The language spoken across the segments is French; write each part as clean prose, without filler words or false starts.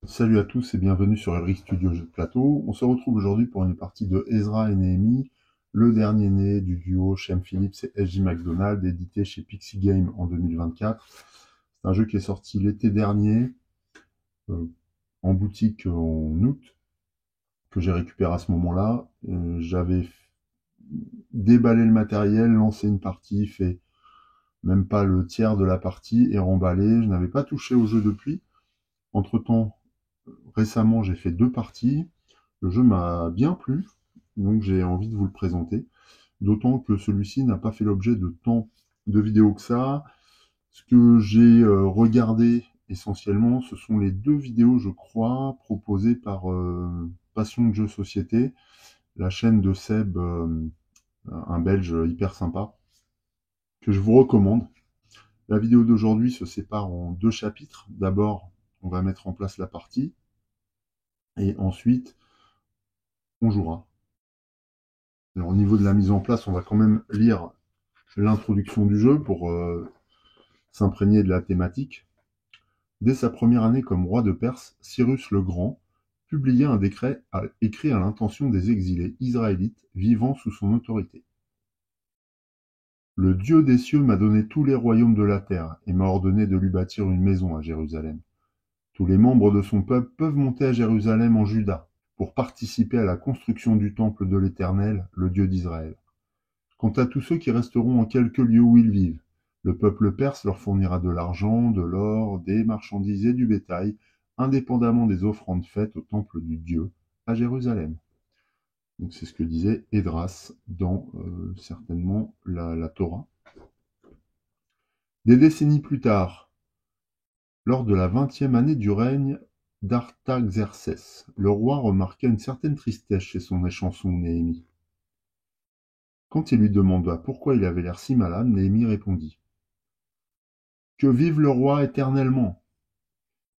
Salut à tous et bienvenue sur Elric Studio Jeux de plateau. On se retrouve aujourd'hui pour une partie de Ezra et Néhémie, le dernier né du duo Shem Phillips et S.J. McDonald, édité chez Pixie Game en 2024. C'est un jeu qui est sorti l'été dernier, euh, en boutique en août, que j'ai récupéré à ce moment-là. J'avais déballé le matériel, lancé une partie, fait même pas le tiers de la partie et remballé. Je n'avais pas touché au jeu depuis. Entre-temps, récemment, j'ai fait 2 parties. Le jeu m'a bien plu, donc j'ai envie de vous le présenter. D'autant que celui-ci n'a pas fait l'objet de tant de vidéos que ça. Ce que j'ai regardé essentiellement, ce sont les 2 vidéos, je crois, proposées par Passion de Jeux Société, la chaîne de Seb, un Belge hyper sympa, que je vous recommande. La vidéo d'aujourd'hui se sépare en 2 chapitres. D'abord, on va mettre en place la partie, et ensuite, on jouera. Alors, au niveau de la mise en place, on va quand même lire l'introduction du jeu pour s'imprégner de la thématique. Dès sa première année comme roi de Perse, Cyrus le Grand publia un décret écrit à l'intention des exilés israélites vivant sous son autorité. Le Dieu des cieux m'a donné tous les royaumes de la terre et m'a ordonné de lui bâtir une maison à Jérusalem. Tous les membres de son peuple peuvent monter à Jérusalem en Juda pour participer à la construction du temple de l'Éternel, le Dieu d'Israël. Quant à tous ceux qui resteront en quelque lieu où ils vivent, le peuple perse leur fournira de l'argent, de l'or, des marchandises et du bétail, indépendamment des offrandes faites au temple du Dieu à Jérusalem. Donc c'est ce que disait Esdras dans certainement la Torah. Des décennies plus tard, lors de la 20e année du règne d'Artaxerxès, le roi remarqua une certaine tristesse chez son échanson Néhémie. Quand il lui demanda pourquoi il avait l'air si malade, Néhémie répondit: Que vive le roi éternellement!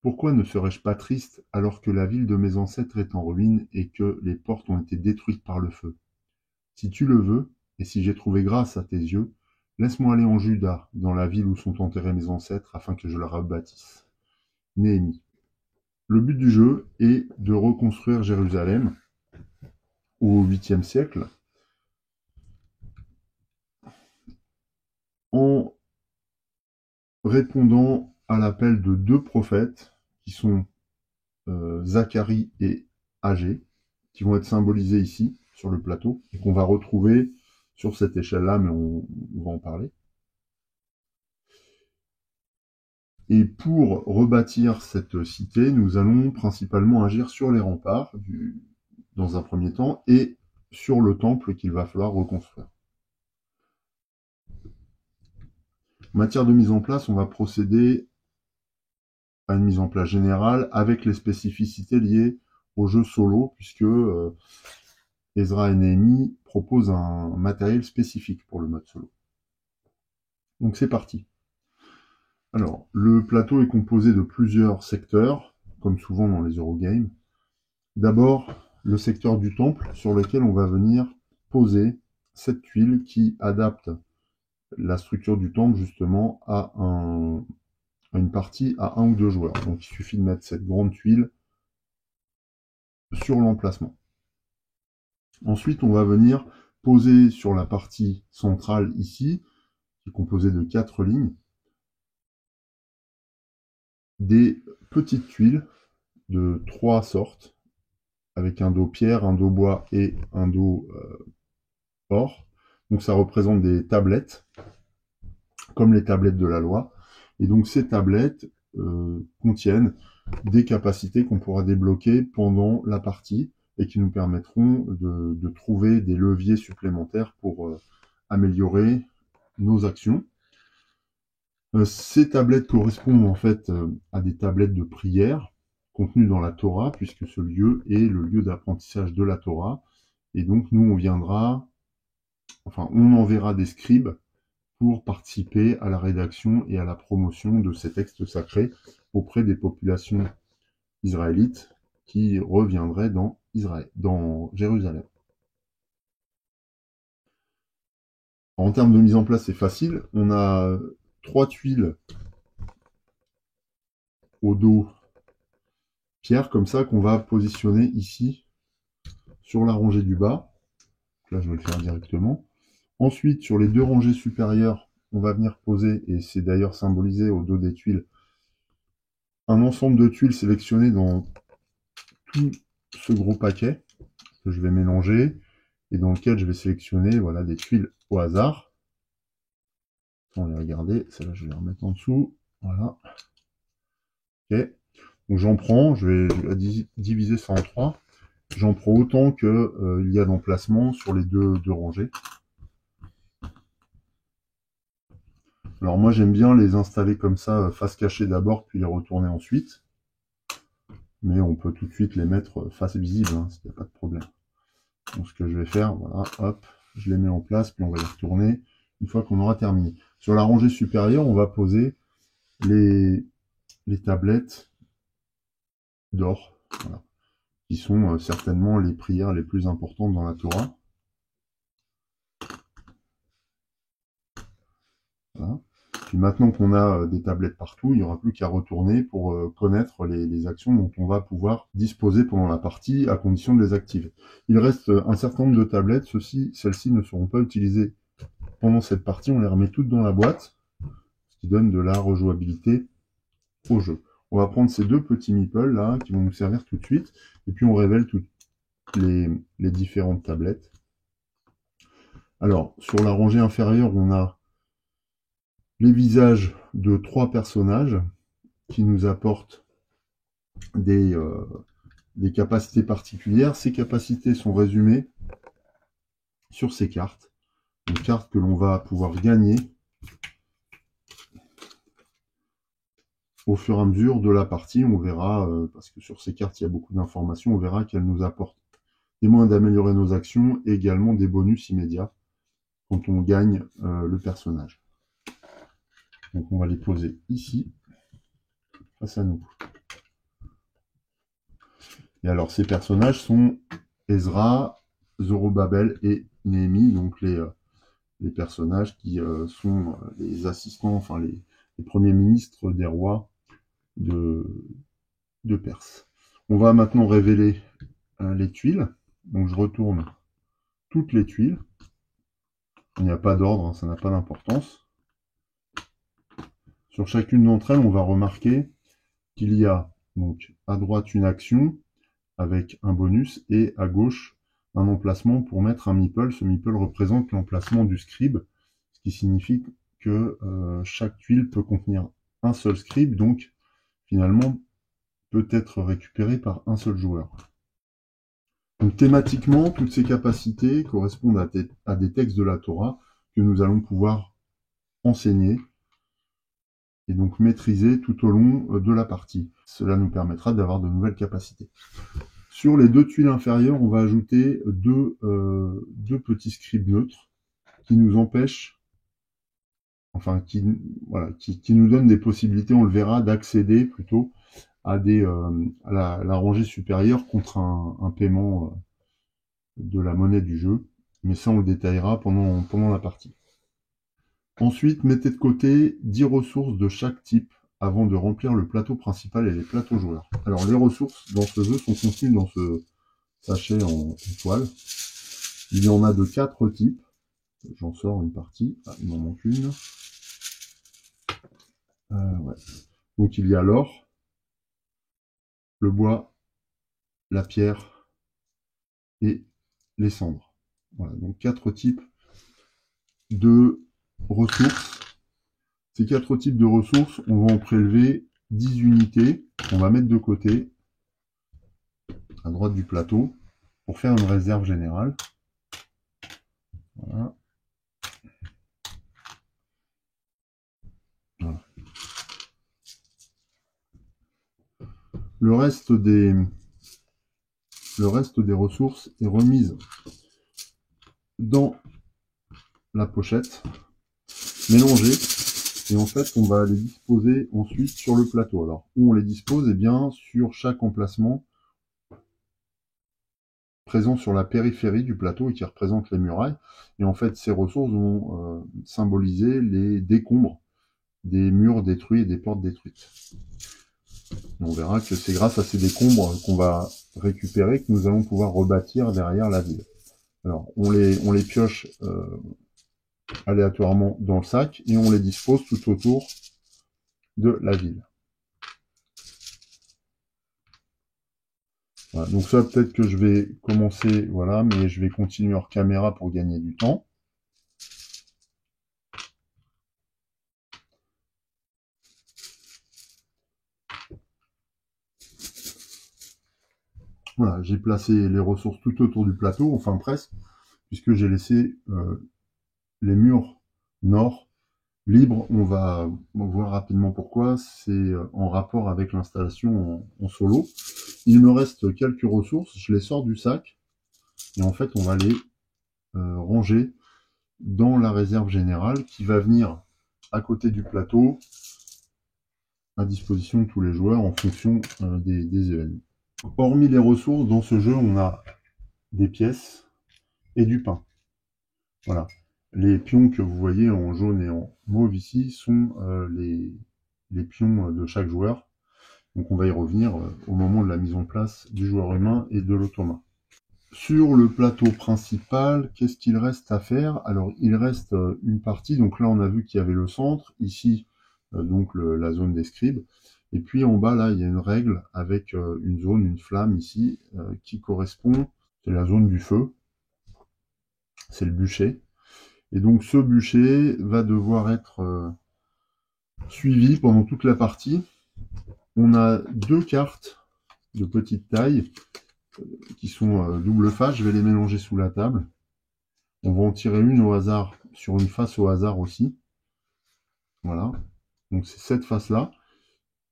Pourquoi ne serais-je pas triste alors que la ville de mes ancêtres est en ruine et que les portes ont été détruites par le feu? Si tu le veux, et si j'ai trouvé grâce à tes yeux, laisse-moi aller en Juda, dans la ville où sont enterrés mes ancêtres, afin que je la rebâtisse. Néhémie. Le but du jeu est de reconstruire Jérusalem au 8e siècle en répondant à l'appel de 2 prophètes qui sont Zacharie et Agé, qui vont être symbolisés ici, sur le plateau, et qu'on va retrouver sur cette échelle-là, mais on va en parler. Et pour rebâtir cette cité, nous allons principalement agir sur les remparts, dans un premier temps, et sur le temple qu'il va falloir reconstruire. En matière de mise en place, on va procéder à une mise en place générale avec les spécificités liées au jeu solo, puisque Ezra et Néhémie proposent un matériel spécifique pour le mode solo. Donc c'est parti. Alors, le plateau est composé de plusieurs secteurs, comme souvent dans les Eurogames. D'abord, le secteur du temple, sur lequel on va venir poser cette tuile qui adapte la structure du temple justement à une partie à 1 ou 2 joueurs. Donc il suffit de mettre cette grande tuile sur l'emplacement. Ensuite, on va venir poser sur la partie centrale ici, qui est composée de 4 lignes, des petites tuiles de 3 sortes, avec un dos pierre, un dos bois et un dos or. Donc ça représente des tablettes, comme les tablettes de la loi. Et donc ces tablettes contiennent des capacités qu'on pourra débloquer pendant la partie et qui nous permettront de trouver des leviers supplémentaires pour améliorer nos actions. Ces tablettes correspondent en fait à des tablettes de prière contenues dans la Torah, puisque ce lieu est le lieu d'apprentissage de la Torah. Et donc nous, on enverra des scribes pour participer à la rédaction et à la promotion de ces textes sacrés auprès des populations israélites qui reviendraient dans Jérusalem. En termes de mise en place, c'est facile. On a 3 tuiles au dos pierres comme ça qu'on va positionner ici sur la rangée du bas. Là, je vais le faire directement. Ensuite, sur les deux rangées supérieures, on va venir poser, et c'est d'ailleurs symbolisé au dos des tuiles, un ensemble de tuiles sélectionnées dans tout ce gros paquet que je vais mélanger et dans lequel je vais sélectionner voilà, des tuiles au hasard. On va les regarder, celle-là je vais les remettre en dessous. Voilà. Ok. Donc j'en prends, je vais diviser ça en 3. J'en prends autant que il y a d'emplacement sur les deux rangées. Alors moi j'aime bien les installer comme ça, face cachée d'abord, puis les retourner ensuite. Mais on peut tout de suite les mettre face visible, hein, il n'y a pas de problème. Donc ce que je vais faire, voilà, hop, je les mets en place, puis on va les retourner une fois qu'on aura terminé. Sur la rangée supérieure, on va poser les tablettes d'or, voilà, qui sont certainement les prières les plus importantes dans la Torah. Voilà. Puis maintenant qu'on a des tablettes partout, il n'y aura plus qu'à retourner pour connaître les actions dont on va pouvoir disposer pendant la partie, à condition de les activer. Il reste un certain nombre de tablettes, celles-ci ne seront pas utilisées pendant cette partie, on les remet toutes dans la boîte, ce qui donne de la rejouabilité au jeu. On va prendre ces deux petits meeples là, qui vont nous servir tout de suite, et puis on révèle toutes les différentes tablettes. Alors, sur la rangée inférieure, on a les visages de 3 personnages qui nous apportent des capacités particulières. Ces capacités sont résumées sur ces cartes. Des cartes que l'on va pouvoir gagner au fur et à mesure de la partie. On verra, parce que sur ces cartes il y a beaucoup d'informations, on verra qu'elles nous apportent des moyens d'améliorer nos actions et également des bonus immédiats quand on gagne le personnage. Donc on va les poser ici, face à nous. Et alors ces personnages sont Ezra, Zorobabel et Néhémie, donc les personnages qui sont les assistants, enfin les premiers ministres des rois de Perse. On va maintenant révéler les tuiles. Donc je retourne toutes les tuiles. Il n'y a pas d'ordre, hein, ça n'a pas d'importance. Sur chacune d'entre elles, on va remarquer qu'il y a donc à droite une action avec un bonus et à gauche un emplacement pour mettre un meeple. Ce meeple représente l'emplacement du scribe, ce qui signifie que chaque tuile peut contenir un seul scribe, donc finalement peut être récupéré par un seul joueur. Donc thématiquement, toutes ces capacités correspondent à des textes de la Torah que nous allons pouvoir enseigner et donc maîtriser tout au long de la partie. Cela nous permettra d'avoir de nouvelles capacités. Sur les deux tuiles inférieures, on va ajouter deux petits scribes neutres qui nous empêchent, enfin qui nous donnent des possibilités, on le verra, d'accéder plutôt à la rangée supérieure contre un paiement de la monnaie du jeu. Mais ça, on le détaillera pendant la partie. Ensuite, mettez de côté 10 ressources de chaque type avant de remplir le plateau principal et les plateaux joueurs. Alors, les ressources dans ce jeu sont contenues dans ce sachet en toile. Il y en a de 4 types. J'en sors une partie. Ah, il m'en manque une. Ouais. Donc, il y a l'or, le bois, la pierre et les cendres. Voilà, donc 4 types de ressources. Ces 4 types de ressources, on va en prélever 10 unités qu'on va mettre de côté à droite du plateau pour faire une réserve générale. Voilà. Voilà. Le reste des ressources est remise dans la pochette, mélangée, et en fait on va les disposer ensuite sur le plateau. Alors où on les dispose? Eh bien sur chaque emplacement présent sur la périphérie du plateau et qui représente les murailles. Et en fait ces ressources vont symboliser les décombres des murs détruits et des portes détruites. On verra que c'est grâce à ces décombres qu'on va récupérer que nous allons pouvoir rebâtir derrière la ville. Alors, on les pioche aléatoirement dans le sac et on les dispose tout autour de la ville. Voilà, donc ça, peut-être que je vais commencer, voilà, mais je vais continuer hors caméra pour gagner du temps. Voilà, j'ai placé les ressources tout autour du plateau, enfin presque, puisque j'ai laissé les murs nord libres. On va voir rapidement pourquoi. C'est en rapport avec l'installation en solo. Il me reste quelques ressources, je les sors du sac, et en fait on va les ranger dans la réserve générale qui va venir à côté du plateau à disposition de tous les joueurs en fonction des événements. Hormis les ressources, dans ce jeu, on a des pièces et du pain. Voilà. Les pions que vous voyez en jaune et en mauve ici sont les pions de chaque joueur. Donc on va y revenir au moment de la mise en place du joueur humain et de l'automa. Sur le plateau principal, qu'est-ce qu'il reste à faire? Alors, il reste une partie. Donc là, on a vu qu'il y avait le centre. Ici, donc la zone des scribes. Et puis en bas, là, il y a une règle avec une zone, une flamme ici, qui correspond, c'est la zone du feu. C'est le bûcher. Et donc ce bûcher va devoir être suivi pendant toute la partie. On a deux cartes de petite taille qui sont double face. Je vais les mélanger sous la table. On va en tirer une au hasard, sur une face au hasard aussi. Voilà. Donc c'est cette face-là.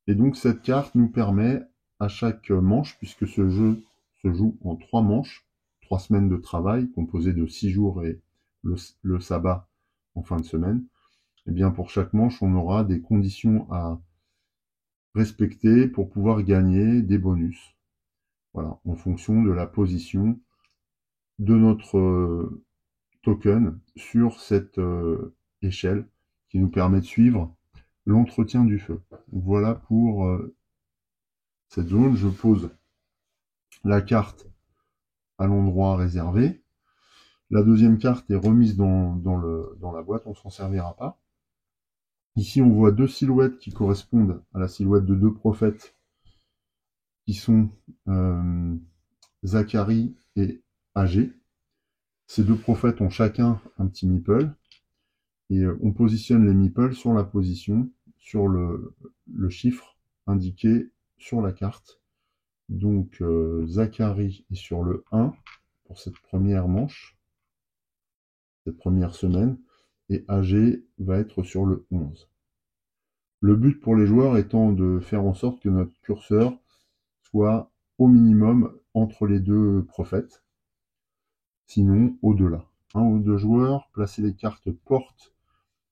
Et donc cette carte nous permet à chaque manche, puisque ce jeu se joue en 3 manches, 3 semaines de travail, composées de 6 jours et le sabbat en fin de semaine, et bien pour chaque manche, on aura des conditions à respecter pour pouvoir gagner des bonus. Voilà, en fonction de la position de notre token sur cette échelle qui nous permet de suivre l'entretien du feu. Voilà pour cette zone. Je pose la carte à l'endroit réservé. La deuxième carte est remise dans la boîte, on ne s'en servira pas. Ici, on voit deux silhouettes qui correspondent à la silhouette de deux prophètes qui sont Zacharie et Agé. Ces deux prophètes ont chacun un petit meeple et on positionne les meeples sur la position, sur le chiffre indiqué sur la carte. Donc Zacharie est sur le 1 pour cette première manche, cette première semaine, et AG va être sur le 11. Le but pour les joueurs étant de faire en sorte que notre curseur soit au minimum entre les deux prophètes, sinon au-delà. Un ou deux joueurs, placer les cartes porte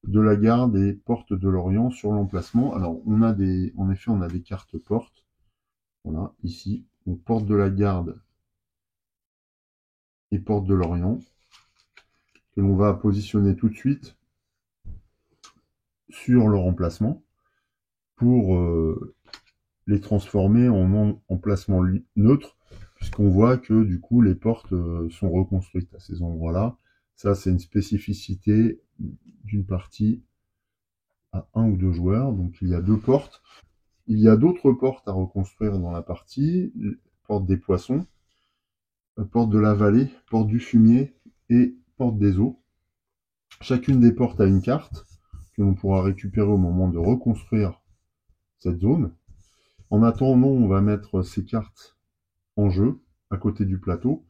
de la garde et porte de l'Orient sur l'emplacement. Alors en effet on a des cartes porte, voilà, ici, donc porte de la garde et porte de l'Orient, que l'on va positionner tout de suite sur leur emplacement pour les transformer en emplacement neutre, puisqu'on voit que du coup les portes sont reconstruites à ces endroits-là. Ça, c'est une spécificité d'une partie à un ou deux joueurs. Donc il y a deux portes. Il y a d'autres portes à reconstruire dans la partie. Porte des poissons, porte de la vallée, porte du fumier et porte des eaux. Chacune des portes a une carte que l'on pourra récupérer au moment de reconstruire cette zone. En attendant, on va mettre ces cartes en jeu à côté du plateau.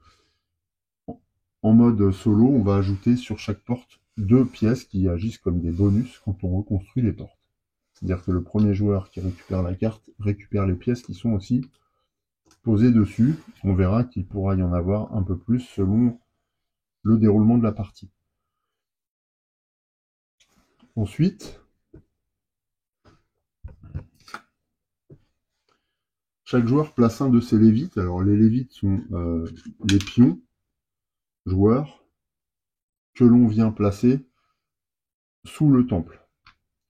En mode solo, on va ajouter sur chaque porte deux pièces qui agissent comme des bonus quand on reconstruit les portes. C'est-à-dire que le premier joueur qui récupère la carte récupère les pièces qui sont aussi posées dessus. On verra qu'il pourra y en avoir un peu plus selon le déroulement de la partie. Ensuite, chaque joueur place un de ses lévites. Alors les lévites sont les pions joueurs que l'on vient placer sous le temple.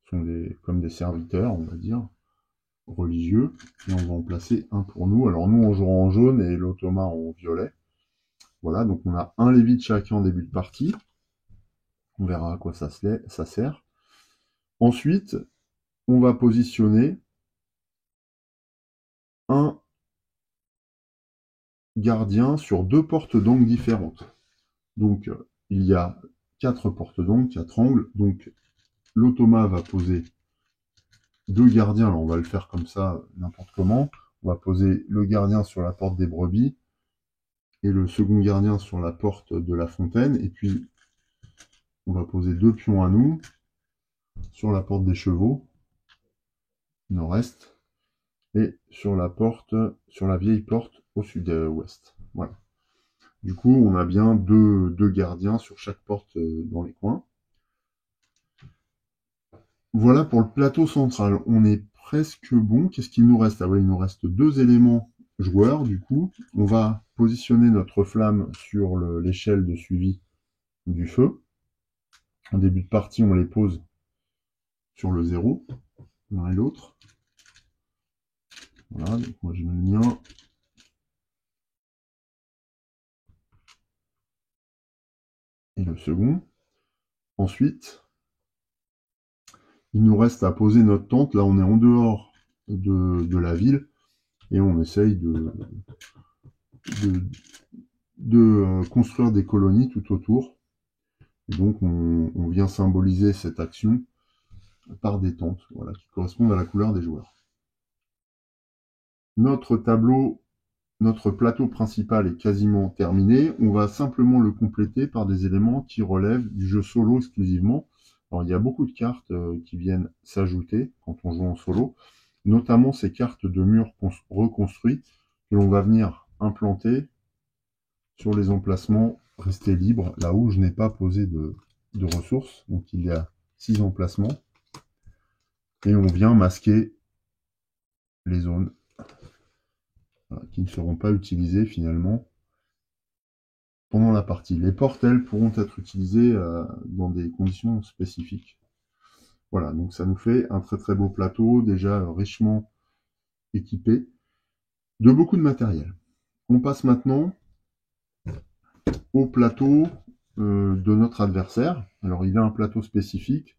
Ce sont comme des serviteurs, on va dire. religieux, et on va en placer un pour nous. Alors nous, on jouera en jaune et l'automa en violet. Voilà, donc on a un lévite chacun en début de partie. On verra à quoi ça sert. Ensuite, on va positionner un gardien sur 2 portes d'angle différentes. Donc, il y a 4 portes d'angle, 4 angles. Donc, l'automa va poser 2 gardiens. Alors, on va le faire comme ça, n'importe comment. On va poser le gardien sur la porte des brebis et le second gardien sur la porte de la fontaine. Et puis, on va poser 2 pions à nous sur la porte des chevaux, nord-est, et sur la vieille porte au sud-ouest. Voilà. Du coup, on a bien deux gardiens sur chaque porte dans les coins. Voilà pour le plateau central. On est presque bon. Qu'est-ce qu'il nous reste? Ah ouais, il nous reste 2 éléments joueurs, du coup. On va positionner notre flamme sur l'échelle de suivi du feu. En début de partie, on les pose sur le 0, l'un et l'autre. Voilà, donc moi je mets le mien. Et le second. Ensuite, il nous reste à poser notre tente. Là, on est en dehors de la ville et on essaye de construire des colonies tout autour. Et donc, on vient symboliser cette action par des tentes, voilà, qui correspondent à la couleur des joueurs. Notre plateau principal est quasiment terminé. On va simplement le compléter par des éléments qui relèvent du jeu solo exclusivement. Alors, il y a beaucoup de cartes qui viennent s'ajouter quand on joue en solo, notamment ces cartes de murs reconstruits que l'on va venir implanter sur les emplacements restés libres, là où je n'ai pas posé de ressources. Donc, il y a 6 emplacements. Et on vient masquer les zones qui ne seront pas utilisées finalement pendant la partie. Les portes, elles, pourront être utilisées dans des conditions spécifiques. Voilà, donc ça nous fait un très très beau plateau, déjà richement équipé, de beaucoup de matériel. On passe maintenant au plateau de notre adversaire. Alors il a un plateau spécifique.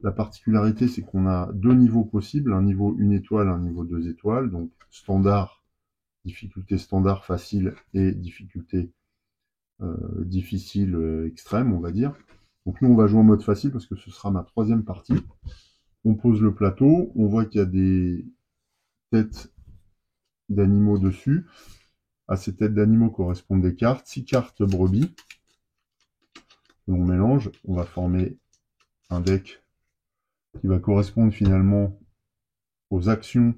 La particularité, c'est qu'on a 2 niveaux possibles, un niveau 1 étoile, un niveau 2 étoiles, donc standard, difficulté standard facile et difficulté difficile extrême, on va dire. Donc nous, on va jouer en mode facile parce que ce sera ma 3e partie. On pose le plateau, on voit qu'il y a des têtes d'animaux dessus. À ces têtes d'animaux correspondent des cartes, 6 cartes brebis. Et on mélange, on va former un deck qui va correspondre finalement aux actions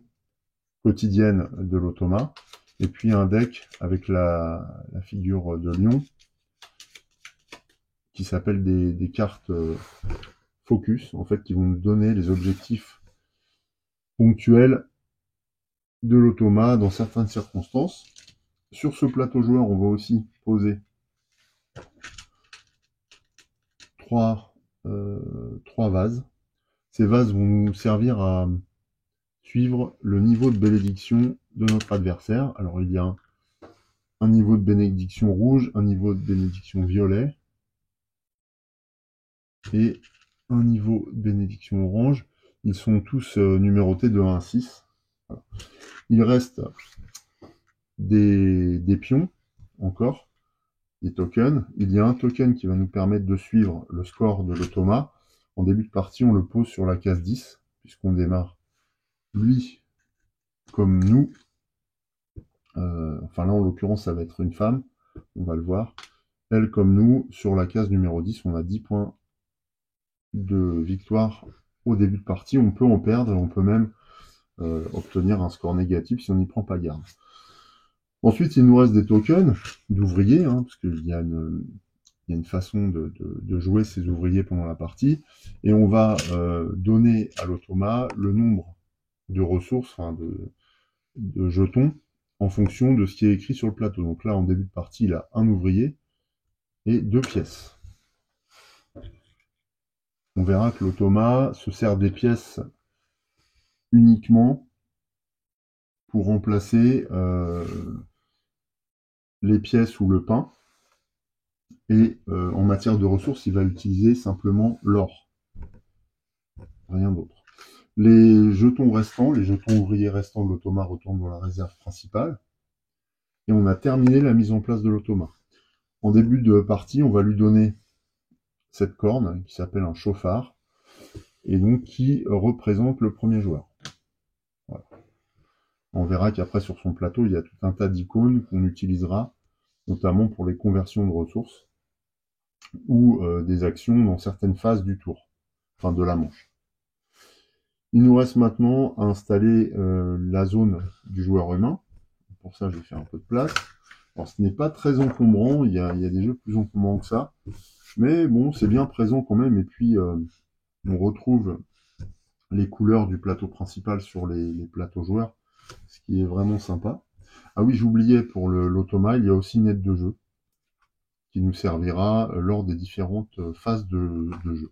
quotidiennes de l'automa. Et puis un deck avec la figure de lion qui s'appelle des cartes focus, en fait, qui vont nous donner les objectifs ponctuels de l'automa dans certaines circonstances. Sur ce plateau joueur, on va aussi poser 3 vases. Ces vases vont nous servir à suivre le niveau de bénédiction de notre adversaire. Alors il y a un niveau de bénédiction rouge, un niveau de bénédiction violet et un niveau de bénédiction orange. Ils sont tous numérotés de 1 à 6. Voilà. Il reste des pions encore, des tokens. Il y a un token qui va nous permettre de suivre le score de l'automa. En début de partie, on le pose sur la case 10, puisqu'on démarre lui comme nous. Enfin là, en l'occurrence, ça va être une femme. On va le voir. Elle comme nous, sur la case numéro 10, on a 10 points de victoire au début de partie. On peut en perdre et on peut même obtenir un score négatif si on n'y prend pas garde. Ensuite, il nous reste des tokens d'ouvriers, hein, parce qu'il y a une façon de jouer ces ouvriers pendant la partie. Et on va donner à l'automa le nombre de ressources, enfin de jetons, en fonction de ce qui est écrit sur le plateau. Donc là, en début de partie, il a un ouvrier et 2 pièces. On verra que l'automa se sert des pièces uniquement pour remplacer les pièces ou le pain. Et en matière de ressources, il va utiliser simplement l'or. Rien d'autre. Les jetons restants, les jetons ouvriers restants de l'automa retournent dans la réserve principale. Et on a terminé la mise en place de l'automa. En début de partie, on va lui donner cette corne qui s'appelle un chauffard et donc qui représente le premier joueur. Voilà. On verra qu'après sur son plateau, il y a tout un tas d'icônes qu'on utilisera notamment pour les conversions de ressources ou des actions dans certaines phases du tour, enfin de la manche. Il nous reste maintenant à installer la zone du joueur humain. Pour ça, j'ai fait un peu de place. Alors, ce n'est pas très encombrant, il y a des jeux plus encombrants que ça, mais bon, c'est bien présent quand même, et puis on retrouve les couleurs du plateau principal sur les plateaux joueurs, ce qui est vraiment sympa. Ah oui, j'oubliais, pour l'automa, il y a aussi une aide de jeu, qui nous servira lors des différentes phases de jeu.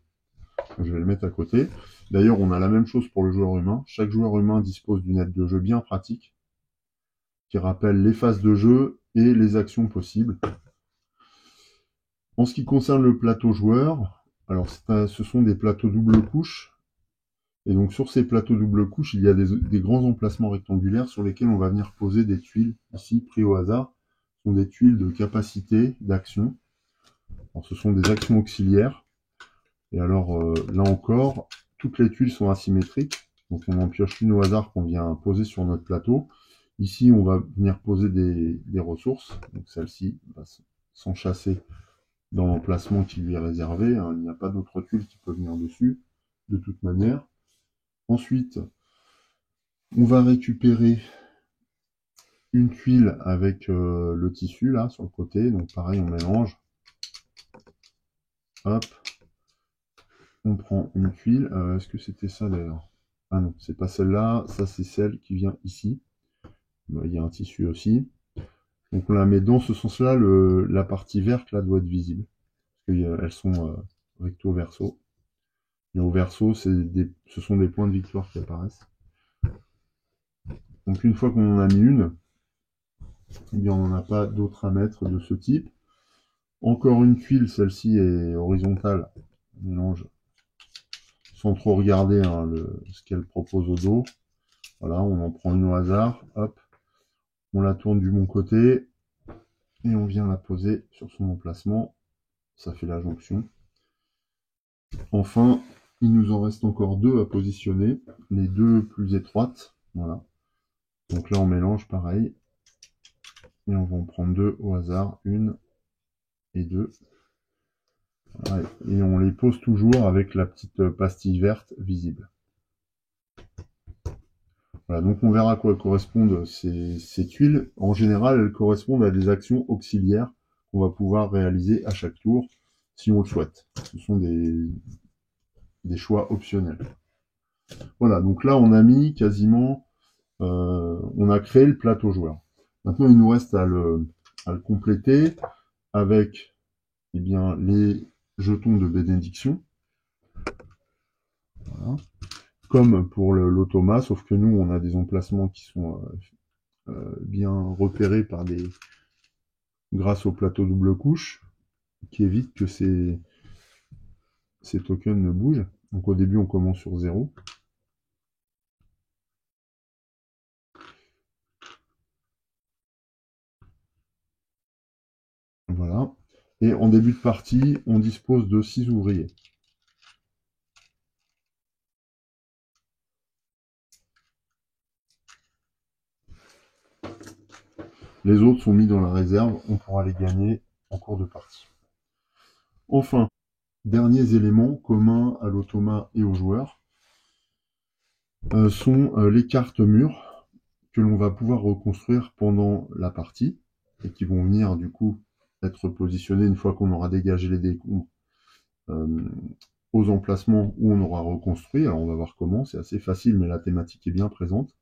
Je vais le mettre à côté. D'ailleurs, on a la même chose pour le joueur humain. Chaque joueur humain dispose d'une aide de jeu bien pratique, qui rappelle les phases de jeu et les actions possibles. En ce qui concerne le plateau joueur, alors ce sont des plateaux double couche. Et donc sur ces plateaux double couche, il y a des grands emplacements rectangulaires sur lesquels on va venir poser des tuiles, ici pris au hasard. Ce sont des tuiles de capacité, d'action. Ce sont des actions auxiliaires. Et alors là encore, toutes les tuiles sont asymétriques. Donc on en pioche une au hasard qu'on vient poser sur notre plateau. Ici, on va venir poser des ressources. Donc celle-ci va s'enchasser dans l'emplacement qui lui est réservé. Il n'y a pas d'autre tuile qui peut venir dessus, de toute manière. Ensuite, on va récupérer une tuile avec le tissu, là, sur le côté. Donc pareil, on mélange. Hop. On prend une tuile. Est-ce que c'était ça, d'ailleurs? Ah non, c'est pas celle-là. Ça, c'est celle qui vient ici. Il y a un tissu aussi. Donc on la met dans ce sens-là. La partie verte, là, doit être visible. Parce qu'elles sont recto verso. Et au verso, ce sont des points de victoire qui apparaissent. Donc une fois qu'on en a mis une, eh bien, on n'en a pas d'autres à mettre de ce type. Encore une tuile, celle-ci est horizontale. On mélange sans trop regarder ce qu'elle propose au dos. Voilà, on en prend une au hasard. Hop, on la tourne du bon côté et on vient la poser sur son emplacement. Ça fait la jonction. Enfin, il nous en reste encore deux à positionner, les deux plus étroites. Voilà. Donc là, on mélange pareil. Et on va en prendre deux au hasard, une et deux. Voilà. Et on les pose toujours avec la petite pastille verte visible. Voilà, donc on verra à quoi correspondent ces tuiles. En général, elles correspondent à des actions auxiliaires qu'on va pouvoir réaliser à chaque tour, si on le souhaite. Ce sont des choix optionnels. Voilà, donc là, on a mis quasiment... on a créé le plateau joueur. Maintenant, il nous reste à le compléter avec eh bien, les jetons de bénédiction. Voilà. Comme pour l'automa, sauf que nous, on a des emplacements qui sont bien repérés grâce au plateau double couche, qui évite que ces tokens ne bougent. Donc au début, on commence sur 0. Voilà. Et en début de partie, on dispose de 6 ouvriers. Les autres sont mis dans la réserve, on pourra les gagner en cours de partie. Enfin, derniers éléments communs à l'automa et aux joueurs sont les cartes mûres que l'on va pouvoir reconstruire pendant la partie et qui vont venir du coup être positionnées une fois qu'on aura dégagé les décombres aux emplacements où on aura reconstruit. Alors on va voir comment, c'est assez facile mais la thématique est bien présente.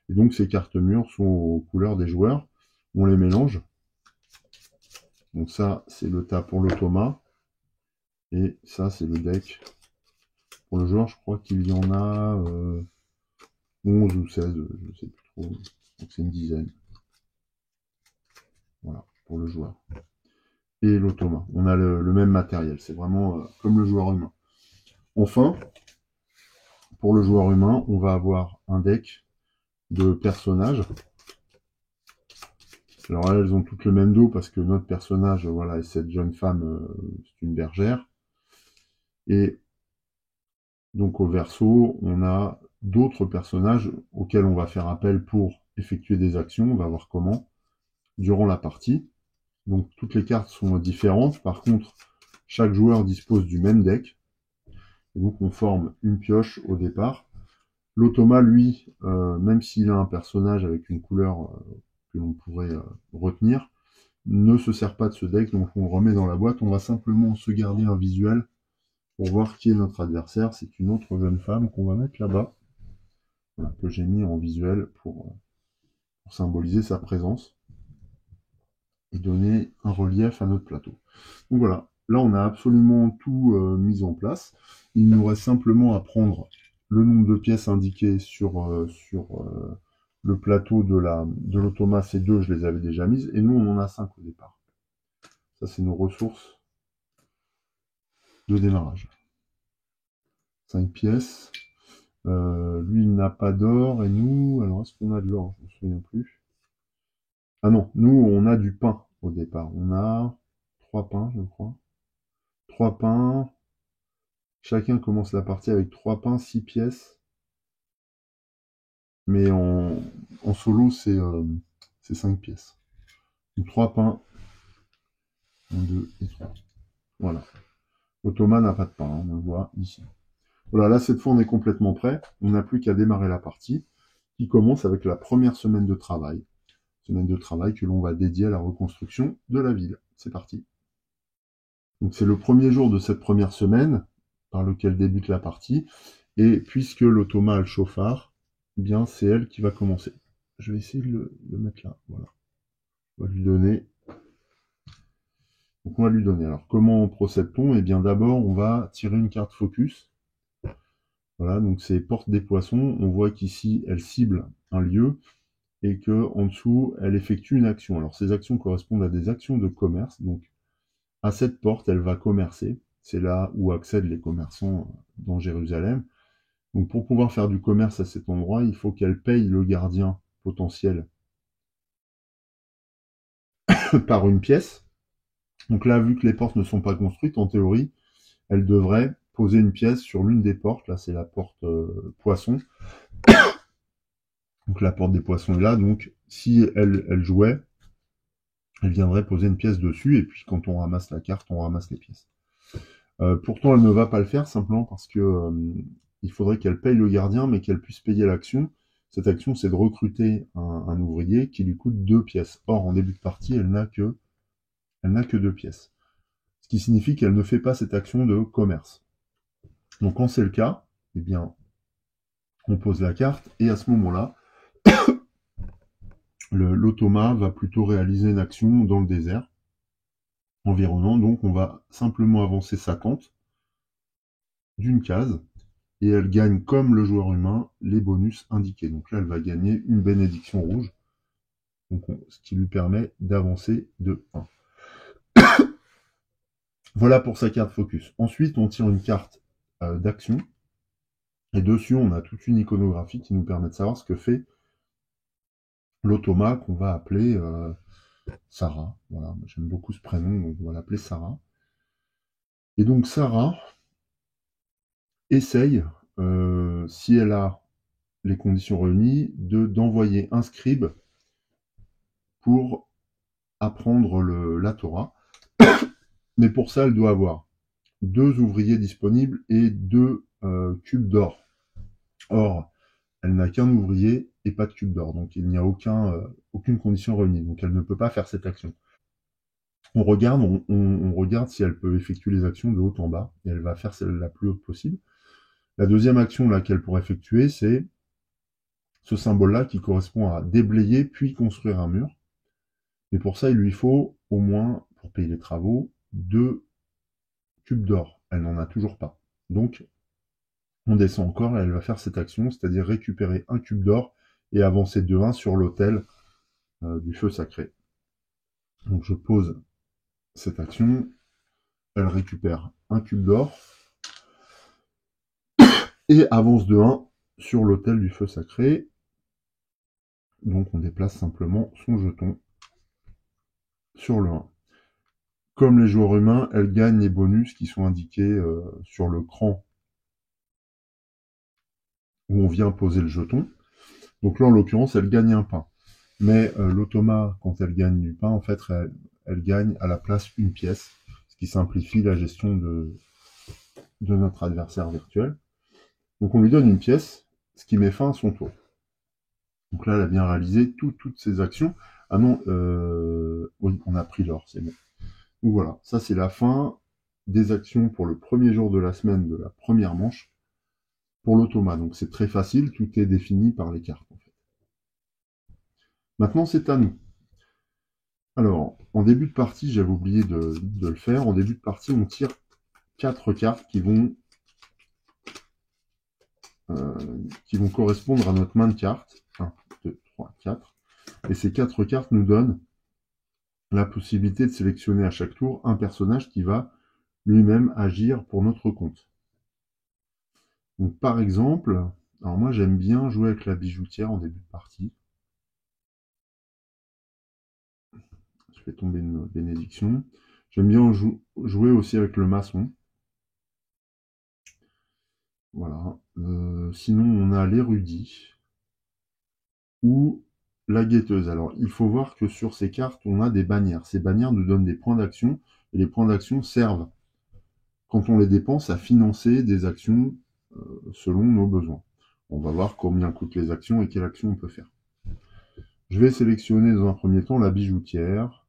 Et donc ces cartes mûres sont aux couleurs des joueurs. On les mélange. Donc ça, c'est le tas pour l'automa. Et ça, c'est le deck pour le joueur. Je crois qu'il y en a 11 ou 16, je ne sais plus trop. Donc c'est une dizaine. Voilà, pour le joueur. Et l'automa. On a le même matériel. C'est vraiment comme le joueur humain. Enfin, pour le joueur humain, on va avoir un deck de personnages. Alors là, elles ont toutes le même dos parce que notre personnage, voilà, est cette jeune femme, c'est une bergère. Et donc au verso, on a d'autres personnages auxquels on va faire appel pour effectuer des actions. On va voir comment durant la partie. Donc toutes les cartes sont différentes. Par contre, chaque joueur dispose du même deck. Et donc on forme une pioche au départ. L'automa, lui, même s'il a un personnage avec une couleur que l'on pourrait retenir, ne se sert pas de ce deck, donc on le remet dans la boîte. On va simplement se garder un visuel pour voir qui est notre adversaire. C'est une autre jeune femme qu'on va mettre là-bas, voilà, que j'ai mis en visuel pour symboliser sa présence et donner un relief à notre plateau. Donc voilà, là on a absolument tout mis en place. Il nous reste simplement à prendre le nombre de pièces indiquées sur le plateau de l'automa. Ces deux, je les avais déjà mises, et nous on en a 5 au départ. Ça c'est nos ressources de démarrage. 5 pièces. Lui il n'a pas d'or, et nous, alors est-ce qu'on a de l'or? Je ne me souviens plus. Ah non, nous on a du pain au départ. On a 3 pains, je crois. 3 pains. Chacun commence la partie avec 3 pains, 6 pièces. Mais en solo, c'est 5 pièces. Donc 3 pains. 1, 2 et 3. Voilà. L'automa n'a pas de pain, hein, on le voit ici. Voilà, là, cette fois, on est complètement prêt. On n'a plus qu'à démarrer la partie, qui commence avec la première semaine de travail. Semaine de travail que l'on va dédier à la reconstruction de la ville. C'est parti. Donc c'est le premier jour de cette première semaine, par lequel débute la partie. Et puisque l'automa a le chauffard, eh bien c'est elle qui va commencer. Je vais essayer de le mettre là. Voilà. On va lui donner. Donc on va lui donner. Alors comment procède-t-on? Eh bien d'abord on va tirer une carte focus. Voilà, donc c'est porte des poissons. On voit qu'ici elle cible un lieu et que en dessous elle effectue une action. Alors ces actions correspondent à des actions de commerce. Donc à cette porte elle va commercer. C'est là où accèdent les commerçants dans Jérusalem. Donc pour pouvoir faire du commerce à cet endroit, il faut qu'elle paye le gardien potentiel par une pièce. Donc là, vu que les portes ne sont pas construites, en théorie, elle devrait poser une pièce sur l'une des portes. Là, c'est la porte poisson. Donc la porte des poissons est là. Donc si elle jouait, elle viendrait poser une pièce dessus. Et puis quand on ramasse la carte, on ramasse les pièces. Pourtant, elle ne va pas le faire simplement parce que il faudrait qu'elle paye le gardien, mais qu'elle puisse payer l'action. Cette action, c'est de recruter un ouvrier qui lui coûte 2 pièces. Or, en début de partie, elle n'a que 2 pièces. Ce qui signifie qu'elle ne fait pas cette action de commerce. Donc quand c'est le cas, eh bien, on pose la carte, et à ce moment-là, l'automa va plutôt réaliser une action dans le désert environnant. Donc on va simplement avancer sa tente d'une case, et elle gagne, comme le joueur humain, les bonus indiqués. Donc là, elle va gagner une bénédiction rouge, donc ce qui lui permet d'avancer de 1. Voilà pour sa carte focus. Ensuite, on tire une carte d'action, et dessus, on a toute une iconographie qui nous permet de savoir ce que fait l'automa, qu'on va appeler Sarah. Voilà, j'aime beaucoup ce prénom, donc on va l'appeler Sarah. Et donc Sarah essaye, si elle a les conditions réunies, d'envoyer un scribe pour apprendre la Torah. Mais pour ça, elle doit avoir 2 ouvriers disponibles et 2 cubes d'or. Or, elle n'a qu'un ouvrier et pas de cube d'or, donc il n'y a aucune condition réunie, donc elle ne peut pas faire cette action. On regarde si elle peut effectuer les actions de haut en bas, et elle va faire celle la plus haute possible. La deuxième action là qu'elle pourrait effectuer, c'est ce symbole-là qui correspond à déblayer puis construire un mur. Mais pour ça, il lui faut au moins, pour payer les travaux, 2 cubes d'or. Elle n'en a toujours pas. Donc, on descend encore et elle va faire cette action, c'est-à-dire récupérer un cube d'or et avancer de 1 sur l'autel du feu sacré. Donc je pose cette action, elle récupère un cube d'or et avance de 1 sur l'autel du feu sacré. Donc on déplace simplement son jeton sur le 1. Comme les joueurs humains, elle gagne les bonus qui sont indiqués sur le cran où on vient poser le jeton. Donc là, en l'occurrence, elle gagne un pain. Mais l'automa, quand elle gagne du pain, en fait, elle gagne à la place une pièce, ce qui simplifie la gestion de notre adversaire virtuel. Donc on lui donne une pièce, ce qui met fin à son tour. Donc là, elle a bien réalisé toutes ses actions. Ah non, oui, on a pris l'or, c'est bon. Donc voilà, ça c'est la fin des actions pour le premier jour de la semaine de la première manche pour l'automa. Donc c'est très facile, tout est défini par les cartes en fait. Maintenant c'est à nous. Alors, en début de partie, j'avais oublié de le faire, en début de partie on tire 4 cartes qui vont correspondre à notre main de cartes. 1, 2, 3, 4. Et ces 4 cartes nous donnent la possibilité de sélectionner à chaque tour un personnage qui va lui-même agir pour notre compte. Donc par exemple, alors moi j'aime bien jouer avec la bijoutière en début de partie. Je fais tomber une bénédiction. J'aime bien jouer aussi avec le maçon. Voilà. Sinon on a l'érudit ou la guetteuse. Alors il faut voir que sur ces cartes on a des bannières. Ces bannières nous donnent des points d'action et les points d'action servent, quand on les dépense, à financer des actions selon nos besoins. On va voir combien coûtent les actions et quelle action on peut faire. Je vais sélectionner dans un premier temps la bijoutière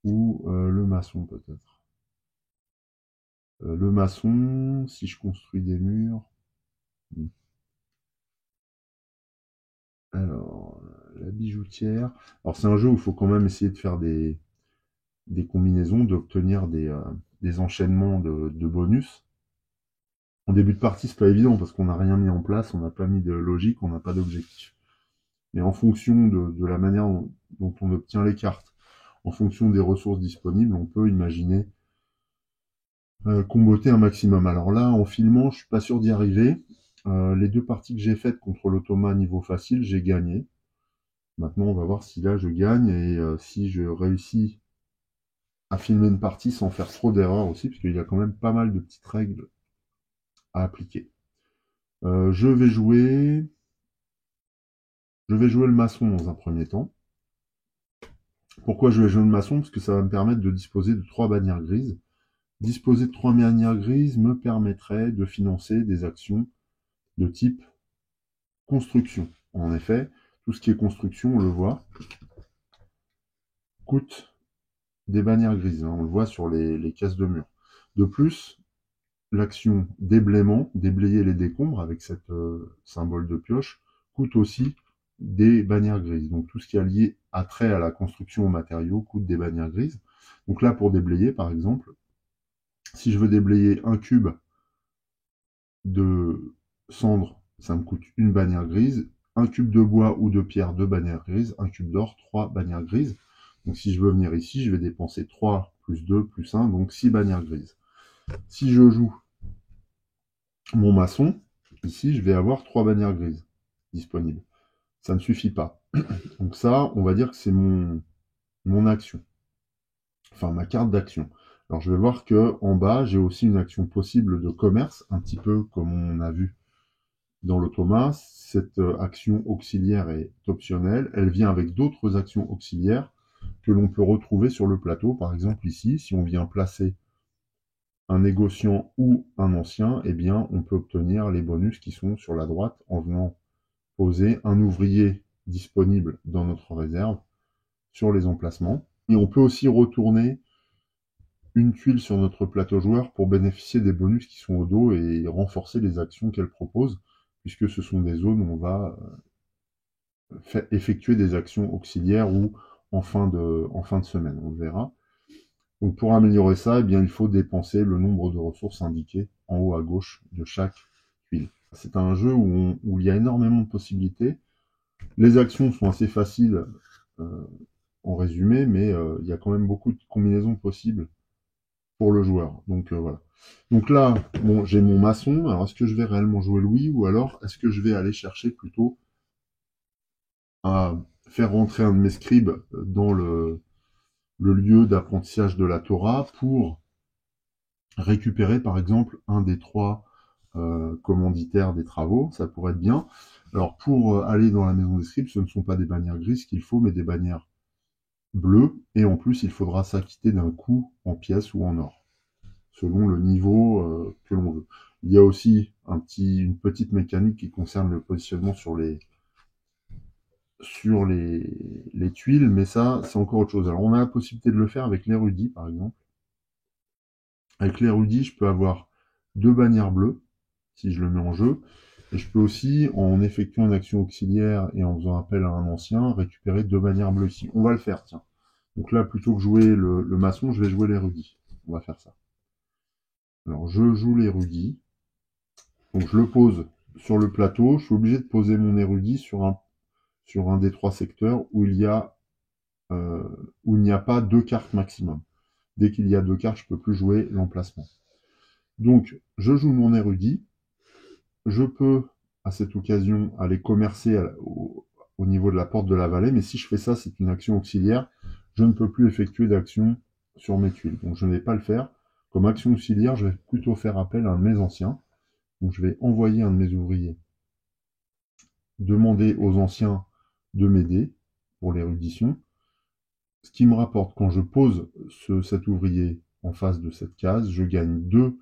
ou le maçon peut-être. Le maçon, si je construis des murs... Alors, la bijoutière... Alors c'est un jeu où il faut quand même essayer de faire des combinaisons, d'obtenir des enchaînements de bonus. En début de partie, c'est pas évident parce qu'on n'a rien mis en place, on n'a pas mis de logique, on n'a pas d'objectif. Mais en fonction de la manière dont on obtient les cartes, en fonction des ressources disponibles, on peut imaginer comboter un maximum. Alors là, en filmant, je suis pas sûr d'y arriver. Les 2 parties que j'ai faites contre l'automa niveau facile, j'ai gagné. Maintenant, on va voir si là je gagne et si je réussis à filmer une partie sans faire trop d'erreurs aussi, parce qu'il y a quand même pas mal de petites règles à appliquer. Je vais jouer le maçon dans un premier temps. Pourquoi je vais jouer le maçon? Parce que ça va me permettre de disposer de 3 bannières grises. Disposer de 3 bannières grises me permettrait de financer des actions de type construction. En effet, tout ce qui est construction, on le voit, coûte des bannières grises. On le voit sur les cases de mur. De plus, l'action déblaiement, déblayer les décombres avec cette symbole de pioche, coûte aussi des bannières grises. Donc tout ce qui est lié à trait à la construction aux matériaux coûte des bannières grises. Donc là, pour déblayer, par exemple, si je veux déblayer un cube de cendre, ça me coûte une bannière grise. Un cube de bois ou de pierre, 2 bannières grises. Un cube d'or, 3 bannières grises. Donc si je veux venir ici, je vais dépenser 3 plus 2 plus 1, donc 6 bannières grises. Si je joue mon maçon, ici, je vais avoir 3 bannières grises disponibles. Ça ne suffit pas. Donc ça, on va dire que c'est mon action. Enfin, ma carte d'action. Alors je vais voir que en bas, j'ai aussi une action possible de commerce, un petit peu comme on a vu dans l'automa. Cette action auxiliaire est optionnelle. Elle vient avec d'autres actions auxiliaires que l'on peut retrouver sur le plateau. Par exemple ici, si on vient placer un négociant ou un ancien, eh bien, on peut obtenir les bonus qui sont sur la droite en venant poser un ouvrier disponible dans notre réserve sur les emplacements. Et on peut aussi retourner une tuile sur notre plateau joueur pour bénéficier des bonus qui sont au dos et renforcer les actions qu'elle propose, puisque ce sont des zones où on va effectuer des actions auxiliaires ou en fin de semaine, on le verra. Donc pour améliorer ça, eh bien, il faut dépenser le nombre de ressources indiquées en haut à gauche de chaque tuile. C'est un jeu où il y a énormément de possibilités. Les actions sont assez faciles euh, en résumé, mais il y a quand même beaucoup de combinaisons possibles pour le joueur. Donc voilà. Donc là, bon, j'ai mon maçon. Alors est-ce que je vais réellement jouer Louis ou alors est-ce que je vais aller chercher plutôt à faire rentrer un de mes scribes dans le lieu d'apprentissage de la Torah pour récupérer par exemple un des trois commanditaires des travaux, ça pourrait être bien. Alors pour aller dans la maison des scribes, ce ne sont pas des bannières grises qu'il faut, mais des bannières bleues, et en plus il faudra s'acquitter d'un coût en pièces ou en or, selon le niveau que l'on veut. Il y a aussi une petite mécanique qui concerne le positionnement sur les tuiles, mais ça, c'est encore autre chose. Alors, on a la possibilité de le faire avec l'érudit, par exemple. Avec l'érudit, je peux avoir deux bannières bleues, si je le mets en jeu, et je peux aussi, en effectuant une action auxiliaire et en faisant appel à un ancien, récupérer deux bannières bleues ici. On va le faire, tiens. Donc là, plutôt que jouer le maçon, je vais jouer l'érudit. On va faire ça. Alors, je joue l'érudit. Donc, je le pose sur le plateau. Je suis obligé de poser mon érudit sur un des trois secteurs où euh, il n'y a pas deux cartes maximum. Dès qu'il y a deux cartes, je ne peux plus jouer l'emplacement. Donc, je joue mon érudit. Je peux, à cette occasion, aller commercer au niveau de la porte de la vallée, mais si je fais ça, c'est une action auxiliaire. Je ne peux plus effectuer d'action sur mes tuiles. Donc, je ne vais pas le faire. Comme action auxiliaire, je vais plutôt faire appel à un de mes anciens. Donc, je vais envoyer un de mes ouvriers, demander aux anciens de m'aider pour l'érudition. Ce qui me rapporte, quand je pose cet ouvrier en face de cette case, je gagne deux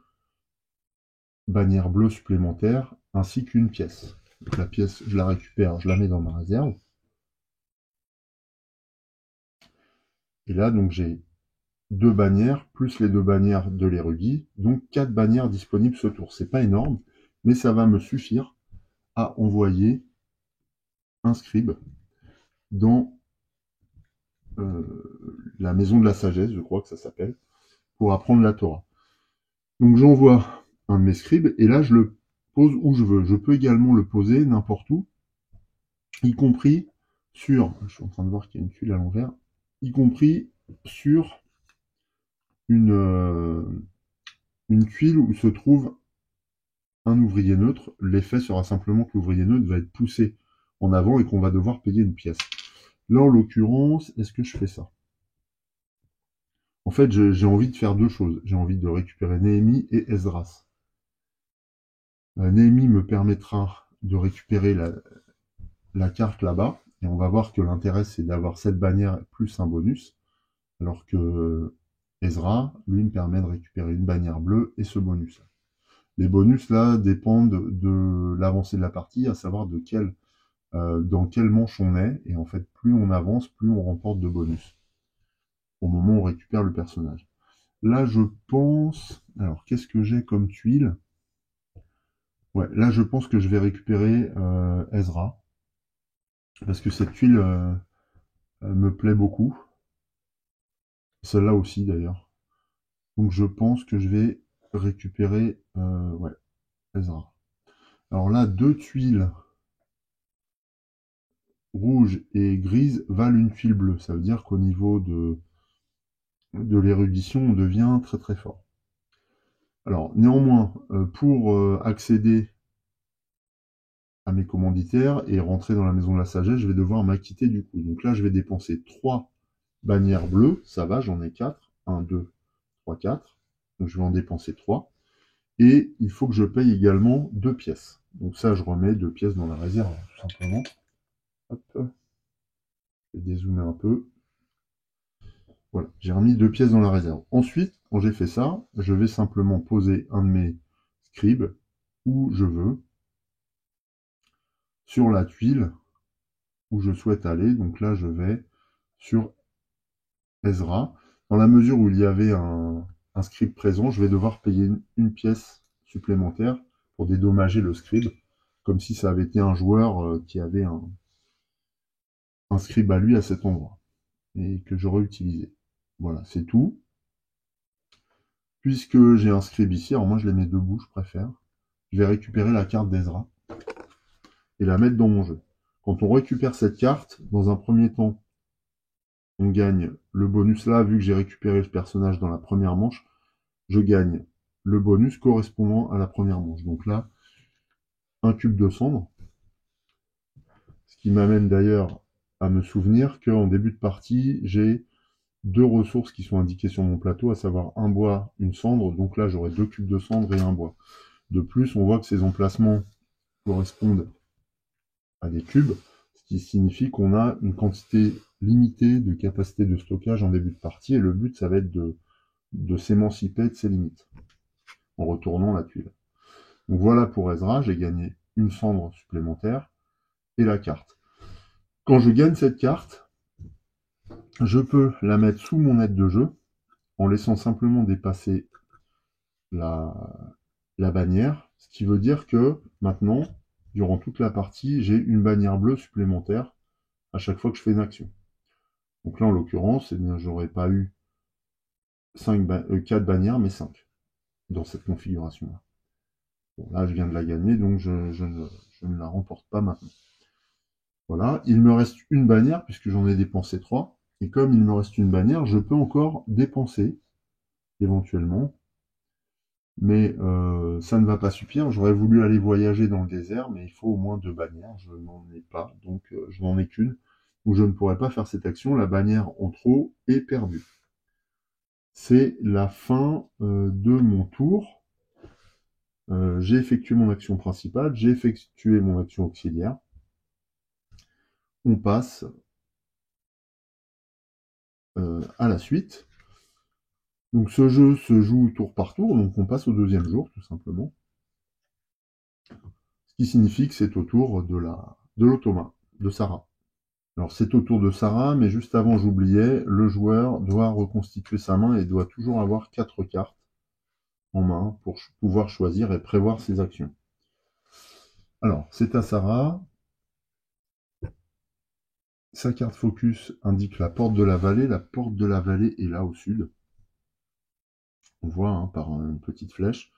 bannières bleues supplémentaires ainsi qu'une pièce. Donc la pièce, je la récupère, je la mets dans ma réserve. Et là, donc j'ai deux bannières plus les deux bannières de l'érudit, donc quatre bannières disponibles ce tour. C'est pas énorme, mais ça va me suffire à envoyer un scribe dans la maison de la sagesse, je crois que ça s'appelle, pour apprendre la Torah. Donc j'envoie un de mes scribes, et là je le pose où je veux. Je peux également le poser n'importe où, y compris je suis en train de voir qu'il y a une tuile à l'envers, y compris sur une tuile où se trouve un ouvrier neutre. L'effet sera simplement que l'ouvrier neutre va être poussé en avant et qu'on va devoir payer une pièce. Là, en l'occurrence, est-ce que je fais ça? En fait, j'ai envie de faire deux choses. J'ai envie de récupérer Néhémie et Esdras. Néhémie me permettra de récupérer la carte là-bas, et on va voir que l'intérêt, c'est d'avoir cette bannière plus un bonus, alors que Ezra, lui, me permet de récupérer une bannière bleue et ce bonus. Les bonus, là, dépendent de l'avancée de la partie, à savoir dans quelle manche on est, et en fait, plus on avance, plus on remporte de bonus, au moment où on récupère le personnage. Là, je pense... Alors, qu'est-ce que j'ai comme tuile? Ouais, là, je pense que je vais récupérer Ezra, parce que cette tuile me plaît beaucoup. Celle-là aussi, d'ailleurs. Donc, je pense que je vais récupérer ouais, Ezra. Alors là, deux tuiles rouges et grises valent une tuile bleue. Ça veut dire qu'au niveau de l'érudition, on devient très très fort. Alors, néanmoins, pour accéder à mes commanditaires et rentrer dans la maison de la sagesse, je vais devoir m'acquitter du coup. Donc là, je vais dépenser 3 bannières bleues. Ça va, j'en ai 4. 1, 2, 3, 4. Donc je vais en dépenser 3. Et il faut que je paye également 2 pièces. Donc ça, je remets 2 pièces dans la réserve, tout simplement. Hop. Je vais dézoomer un peu. Voilà, j'ai remis 2 pièces dans la réserve. Ensuite, quand j'ai fait ça, je vais simplement poser un de mes scribes où je veux, sur la tuile où je souhaite aller. Donc là, je vais sur Ezra. Dans la mesure où il y avait un scribe présent, je vais devoir payer une pièce supplémentaire pour dédommager le scribe, comme si ça avait été un joueur qui avait un scribe à lui à cet endroit, et que j'aurais utilisé. Voilà, c'est tout. Puisque j'ai un scribe ici, alors moi je les mets debout, je préfère, je vais récupérer la carte d'Ezra et la mettre dans mon jeu. Quand on récupère cette carte, dans un premier temps, on gagne le bonus là, vu que j'ai récupéré le personnage dans la première manche, je gagne le bonus correspondant à la première manche. Donc là, un cube de cendre, ce qui m'amène d'ailleurs à me souvenir qu'en début de partie, j'ai deux ressources qui sont indiquées sur mon plateau, à savoir un bois, une cendre. Donc là, j'aurai 2 cubes de cendre et un bois. De plus, on voit que ces emplacements correspondent à des cubes, ce qui signifie qu'on a une quantité limitée de capacité de stockage en début de partie, et le but, ça va être de s'émanciper de ces limites, en retournant la tuile. Donc voilà pour Ezra, j'ai gagné une cendre supplémentaire, et la carte. Quand je gagne cette carte, je peux la mettre sous mon aide de jeu, en laissant simplement dépasser la bannière, ce qui veut dire que maintenant, durant toute la partie, j'ai une bannière bleue supplémentaire à chaque fois que je fais une action. Donc là, en l'occurrence, eh bien, j'aurais pas eu 4 bannières, mais 5 dans cette configuration-là. Bon, là, je viens de la gagner, donc je ne la remporte pas maintenant. Voilà, il me reste une bannière, puisque j'en ai dépensé 3. Et comme il me reste une bannière, je peux encore dépenser, éventuellement. Mais ça ne va pas suffire. J'aurais voulu aller voyager dans le désert, mais il faut au moins 2 bannières. Je n'en ai pas, donc je n'en ai qu'une. Donc je ne pourrais pas faire cette action. La bannière en trop est perdue. C'est la fin de mon tour. J'ai effectué mon action principale, j'ai effectué mon action auxiliaire. On passe à la suite. Donc ce jeu se joue tour par tour, donc on passe au deuxième jour, tout simplement. Ce qui signifie que c'est au tour de l'automa, de Sarah. Alors c'est au tour de Sarah, mais juste avant j'oubliais, le joueur doit reconstituer sa main et doit toujours avoir 4 cartes en main pour pouvoir choisir et prévoir ses actions. Alors, c'est à Sarah. Sa carte focus indique la porte de la vallée. La porte de la vallée est là au sud. On voit hein, par une petite flèche.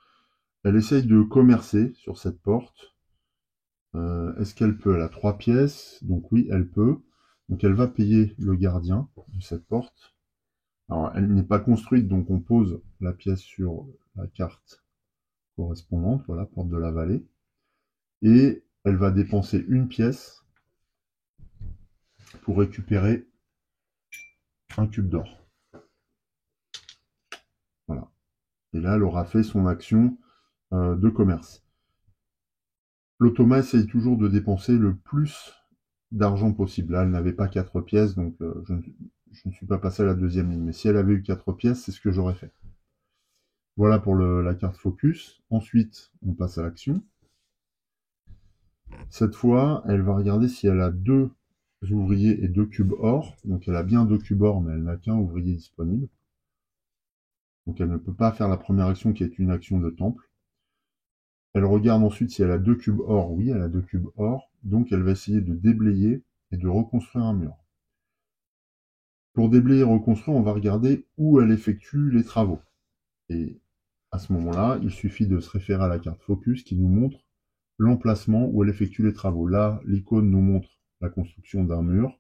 Elle essaye de commercer sur cette porte. Est-ce qu'elle peut? Elle a 3 pièces, donc oui, elle peut. Donc elle va payer le gardien de cette porte. Alors, elle n'est pas construite, donc on pose la pièce sur la carte correspondante, voilà, porte de la vallée. Et elle va dépenser une pièce pour récupérer un cube d'or. Voilà. Et là, elle aura fait son action de commerce. L'automa essaye toujours de dépenser le plus d'argent possible. Là, elle n'avait pas 4 pièces, donc je ne suis pas passé à la deuxième ligne. Mais si elle avait eu 4 pièces, c'est ce que j'aurais fait. Voilà pour la carte focus. Ensuite, on passe à l'action. Cette fois, elle va regarder si elle a 2 ouvriers et 2 cubes or. Donc elle a bien 2 cubes or, mais elle n'a qu'un ouvrier disponible. Donc elle ne peut pas faire la première action qui est une action de temple. Elle regarde ensuite si elle a 2 cubes or. Oui, elle a 2 cubes or. Donc elle va essayer de déblayer et de reconstruire un mur. Pour déblayer et reconstruire, on va regarder où elle effectue les travaux. Et à ce moment-là, il suffit de se référer à la carte focus qui nous montre l'emplacement où elle effectue les travaux. Là, l'icône nous montre la construction d'un mur.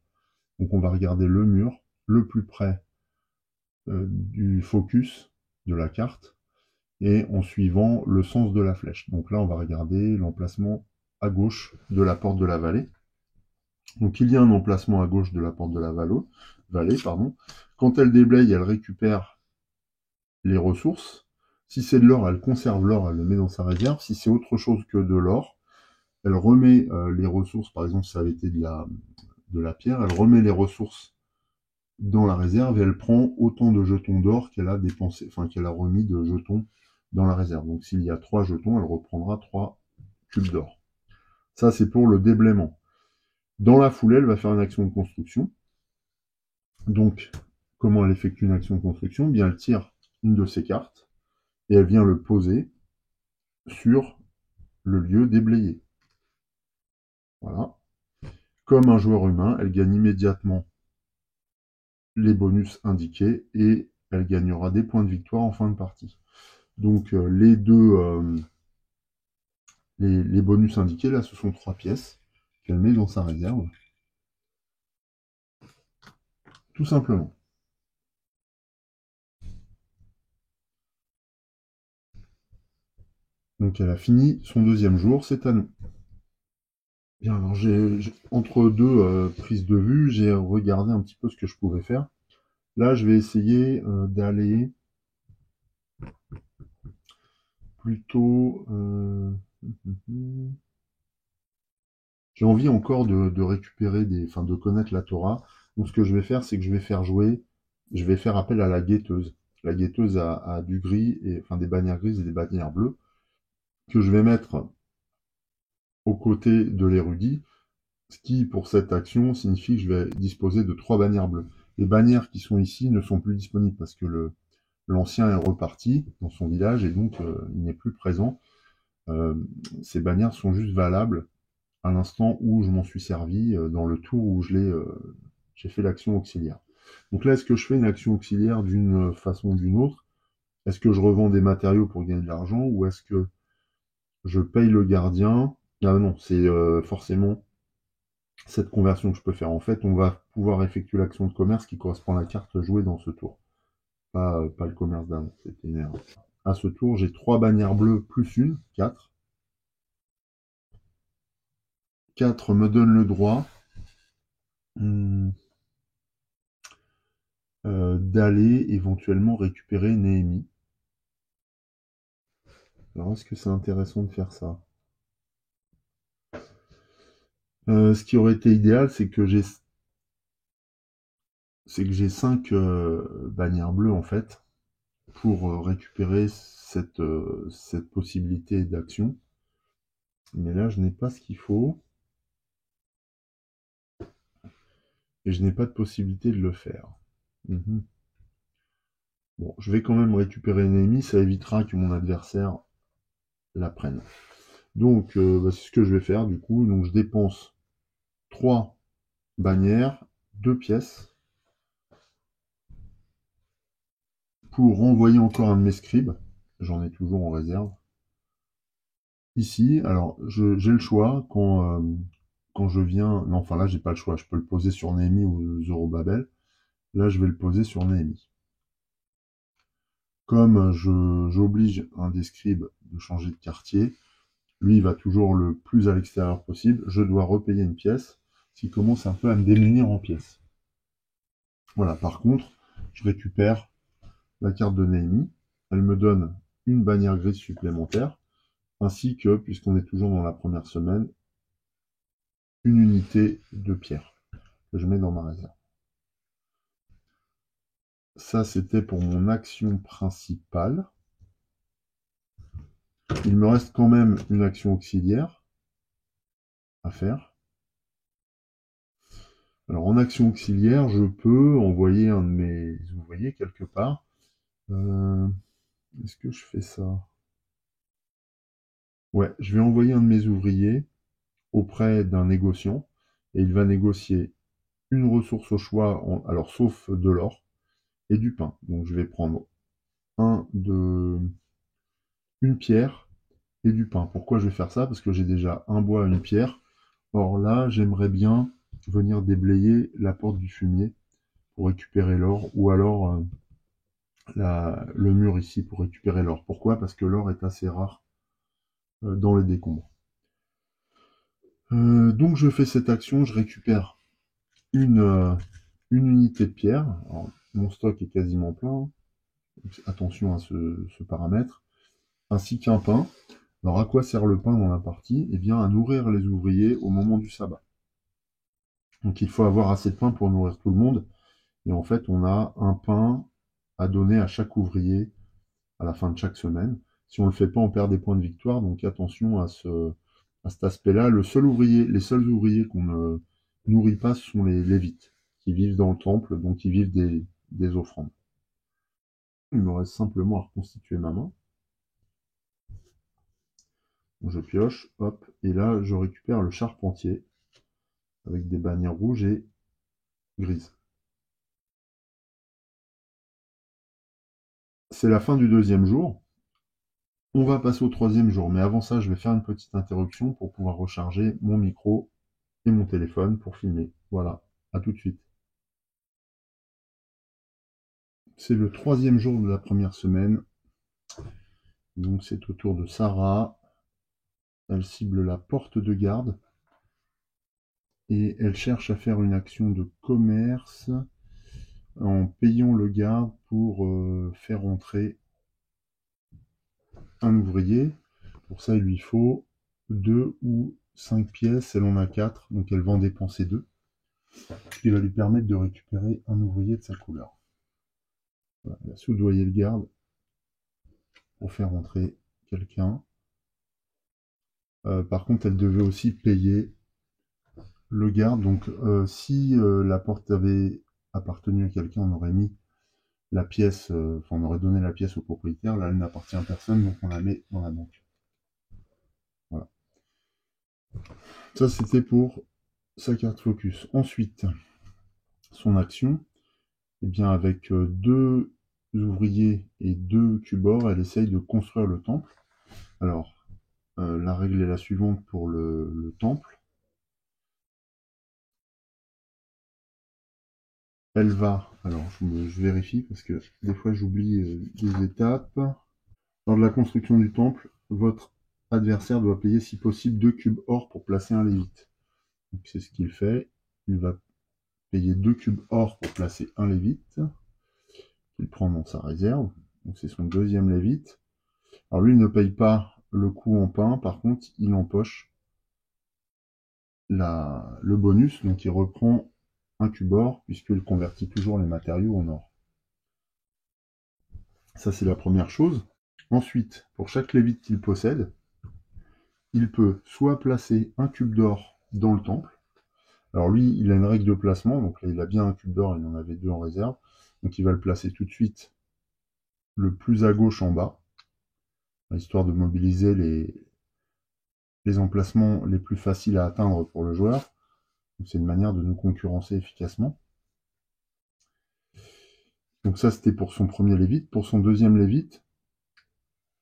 Donc on va regarder le mur le plus près du focus de la carte et en suivant le sens de la flèche. Donc là, on va regarder l'emplacement à gauche de la porte de la vallée. Donc il y a un emplacement à gauche de la porte de la vallée. Quand elle déblaye, elle récupère les ressources. Si c'est de l'or, elle conserve l'or, elle le met dans sa réserve. Si c'est autre chose que de l'or, elle remet les ressources, par exemple si ça avait été de la pierre, elle remet les ressources dans la réserve et elle prend autant de jetons d'or qu'elle a dépensé, enfin qu'elle a remis de jetons dans la réserve. Donc s'il y a 3 jetons, elle reprendra 3 cubes d'or. Ça c'est pour le déblaiement. Dans la foulée, elle va faire une action de construction. Donc, comment elle effectue une action de construction? Bien, elle tire une de ses cartes et elle vient le poser sur le lieu déblayé. Voilà. Comme un joueur humain, elle gagne immédiatement les bonus indiqués et elle gagnera des points de victoire en fin de partie. Donc les bonus indiqués, là, ce sont 3 pièces qu'elle met dans sa réserve. Tout simplement. Donc elle a fini son deuxième jour, c'est à nous. Bien, alors entre deux prises de vue, j'ai regardé un petit peu ce que je pouvais faire. Là, je vais essayer d'aller plutôt... j'ai envie encore de récupérer enfin de connaître la Torah. Donc ce que je vais faire, c'est que je vais faire appel à la guetteuse. La guetteuse a du gris, enfin des bannières grises et des bannières bleues, que je vais mettre aux côtés de l'érudit, ce qui, pour cette action, signifie que je vais disposer de 3 bannières bleues. Les bannières qui sont ici ne sont plus disponibles parce que l'ancien est reparti dans son village et donc il n'est plus présent. Ces bannières sont juste valables à l'instant où je m'en suis servi dans le tour où j'ai fait l'action auxiliaire. Donc là, est-ce que je fais une action auxiliaire d'une façon ou d'une autre? Est-ce que je revends des matériaux pour gagner de l'argent ou est-ce que je paye le gardien? Ah non, c'est forcément cette conversion que je peux faire. En fait, on va pouvoir effectuer l'action de commerce qui correspond à la carte jouée dans ce tour. Pas le commerce d'avant, c'était une erreur. À ce tour, j'ai 3 bannières bleues plus une, 4. 4 me donne le droit d'aller éventuellement récupérer Néhémie. Alors, est-ce que c'est intéressant de faire ça? Ce qui aurait été idéal, c'est que j'ai 5 bannières bleues, en fait, pour récupérer cette possibilité d'action. Mais là, je n'ai pas ce qu'il faut. Et je n'ai pas de possibilité de le faire. Bon, je vais quand même récupérer Néhémie, ça évitera que mon adversaire la prenne. Donc, c'est ce que je vais faire, du coup. Donc, je dépense 3 bannières, 2 pièces, pour renvoyer encore un de mes scribes. J'en ai toujours en réserve. Ici, alors, j'ai le choix quand je viens... Non, enfin là, j'ai pas le choix. Je peux le poser sur Néhémie ou Zorobabel. Là, je vais le poser sur Néhémie. Comme j'oblige un des scribes de changer de quartier, lui, il va toujours le plus à l'extérieur possible. Je dois repayer une pièce, ce qui commence un peu à me démunir en pièces. Voilà, par contre, je récupère la carte de Néhémie. Elle me donne une bannière grise supplémentaire, ainsi que, puisqu'on est toujours dans la première semaine, une unité de pierre que je mets dans ma réserve. Ça, c'était pour mon action principale. Il me reste quand même une action auxiliaire à faire. Alors en action auxiliaire, je peux envoyer un de mes ouvriers quelque part. Est-ce que je fais ça? Ouais, je vais envoyer un de mes ouvriers auprès d'un négociant et il va négocier une ressource au choix, alors sauf de l'or et du pain. Donc je vais prendre une pierre et du pain. Pourquoi je vais faire ça? Parce que j'ai déjà un bois et une pierre. Or là, j'aimerais bien venir déblayer la porte du fumier pour récupérer l'or, ou alors le mur ici pour récupérer l'or. Pourquoi? Parce que l'or est assez rare dans les décombres. Donc je fais cette action, je récupère une unité de pierre. Alors, mon stock est quasiment plein, attention à ce paramètre, ainsi qu'un pain. Alors à quoi sert le pain dans la partie? Eh bien à nourrir les ouvriers au moment du sabbat. Donc il faut avoir assez de pain pour nourrir tout le monde. Et en fait, on a un pain à donner à chaque ouvrier à la fin de chaque semaine. Si on ne le fait pas, on perd des points de victoire. Donc attention à cet aspect-là. Les seuls ouvriers qu'on ne nourrit pas sont les Lévites, qui vivent dans le temple, donc qui vivent des offrandes. Il me reste simplement à reconstituer ma main. Donc, je pioche, hop, et là je récupère le charpentier avec des bannières rouges et grises. C'est la fin du deuxième jour. On va passer au troisième jour, mais avant ça, je vais faire une petite interruption pour pouvoir recharger mon micro et mon téléphone pour filmer. Voilà, à tout de suite. C'est le 3e jour de la première semaine. Donc c'est au tour de Sarah. Elle cible la porte de garde et elle cherche à faire une action de commerce en payant le garde pour faire entrer un ouvrier. Pour ça, il lui faut 2 ou 5 pièces. Elle en a 4, donc elle va en dépenser 2. Ce qui va lui permettre de récupérer un ouvrier de sa couleur. Voilà, elle a soudoyé le garde pour faire entrer quelqu'un. Par contre, elle devait aussi payer le garde. Donc, si la porte avait appartenu à quelqu'un, on aurait mis la pièce, on aurait donné la pièce au propriétaire. Là, elle n'appartient à personne, donc on la met dans la banque. Voilà. Ça, c'était pour sa carte focus. Ensuite, son action, eh bien, avec 2 ouvriers et 2 cubors, elle essaye de construire le temple. Alors, la règle est la suivante pour le temple. Elle va, alors je vérifie parce que des fois j'oublie des étapes. Lors de la construction du temple, votre adversaire doit payer si possible 2 cubes or pour placer un lévite. Donc c'est ce qu'il fait. Il va payer 2 cubes or pour placer un lévite, qu'il prend dans sa réserve. Donc c'est son 2e lévite. Alors lui, il ne paye pas le coût en pain, par contre, il empoche le bonus, donc il reprend un cube or, puisqu'il convertit toujours les matériaux en or. Ça, c'est la première chose. Ensuite, pour chaque lévite qu'il possède, il peut soit placer un cube d'or dans le temple. Alors lui, il a une règle de placement, donc là, il a bien un cube d'or, il en avait 2 en réserve. Donc il va le placer tout de suite le plus à gauche en bas, histoire de mobiliser les emplacements les plus faciles à atteindre pour le joueur. C'est une manière de nous concurrencer efficacement. Donc ça, c'était pour son premier lévite. Pour son 2e lévite,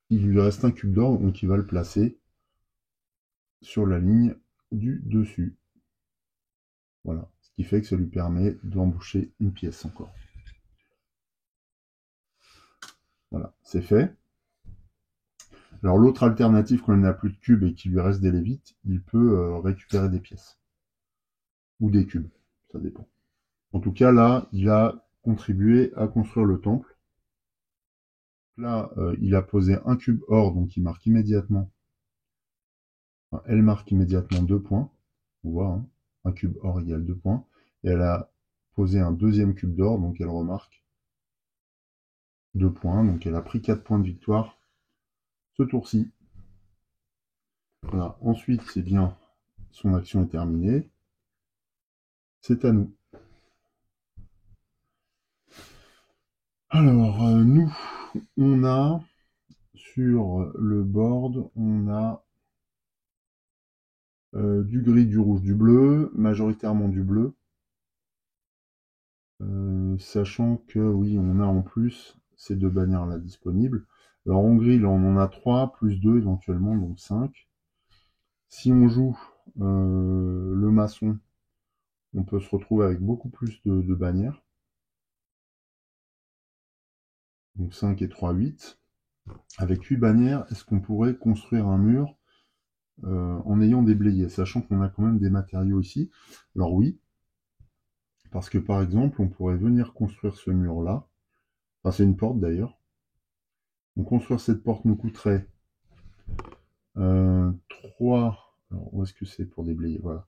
il lui reste un cube d'or, donc il va le placer sur la ligne du dessus. Voilà, ce qui fait que ça lui permet d'embaucher une pièce encore. Voilà, c'est fait. Alors l'autre alternative, quand il n'a plus de cubes et qu'il lui reste des lévites, il peut récupérer des pièces. Ou des cubes, ça dépend. En tout cas, là, il a contribué à construire le temple. Là, il a posé un cube or, donc il marque immédiatement. Enfin, elle marque immédiatement 2 points. On voit, hein, un cube or égale 2 points. Et elle a posé un 2e cube d'or, donc elle remarque 2 points. Donc elle a pris 4 points de victoire ce tour-ci. Voilà. Ensuite, c'est bien, son action est terminée. C'est à nous. Alors, nous, on a sur le board, on a du gris, du rouge, du bleu, majoritairement du bleu. Sachant que oui, on a en plus ces 2 bannières-là disponibles. Alors en gris, là, on en a 3, plus 2 éventuellement, donc 5. Si on joue le maçon, on peut se retrouver avec beaucoup plus de bannières. Donc 5 et 3, 8. Avec 8 bannières, est-ce qu'on pourrait construire un mur en ayant déblayé, sachant qu'on a quand même des matériaux ici? Alors oui, parce que par exemple, on pourrait venir construire ce mur-là. Enfin, c'est une porte d'ailleurs. Donc construire cette porte nous coûterait 3... Alors, où est-ce que c'est pour déblayer? Voilà.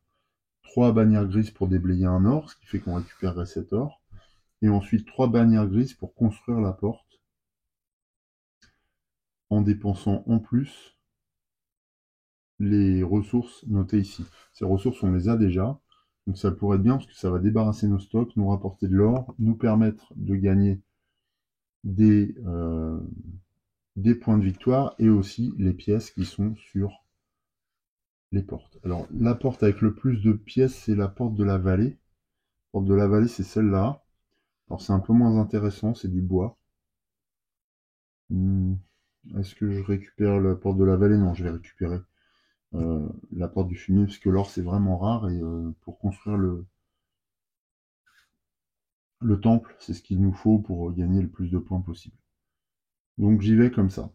3 bannières grises pour déblayer un or, ce qui fait qu'on récupérerait cet or. Et ensuite 3 bannières grises pour construire la porte, en dépensant en plus les ressources notées ici. Ces ressources, on les a déjà. Donc ça pourrait être bien parce que ça va débarrasser nos stocks, nous rapporter de l'or, nous permettre de gagner des points de victoire et aussi les pièces qui sont sur les portes. Alors la porte avec le plus de pièces, c'est la porte de la vallée. La porte de la vallée, c'est celle-là. Alors c'est un peu moins intéressant, c'est du bois. Est-ce que je récupère la porte de la vallée? Non, je vais récupérer la porte du fumier, parce que l'or c'est vraiment rare, et pour construire le temple, c'est ce qu'il nous faut pour gagner le plus de points possible. Donc j'y vais comme ça.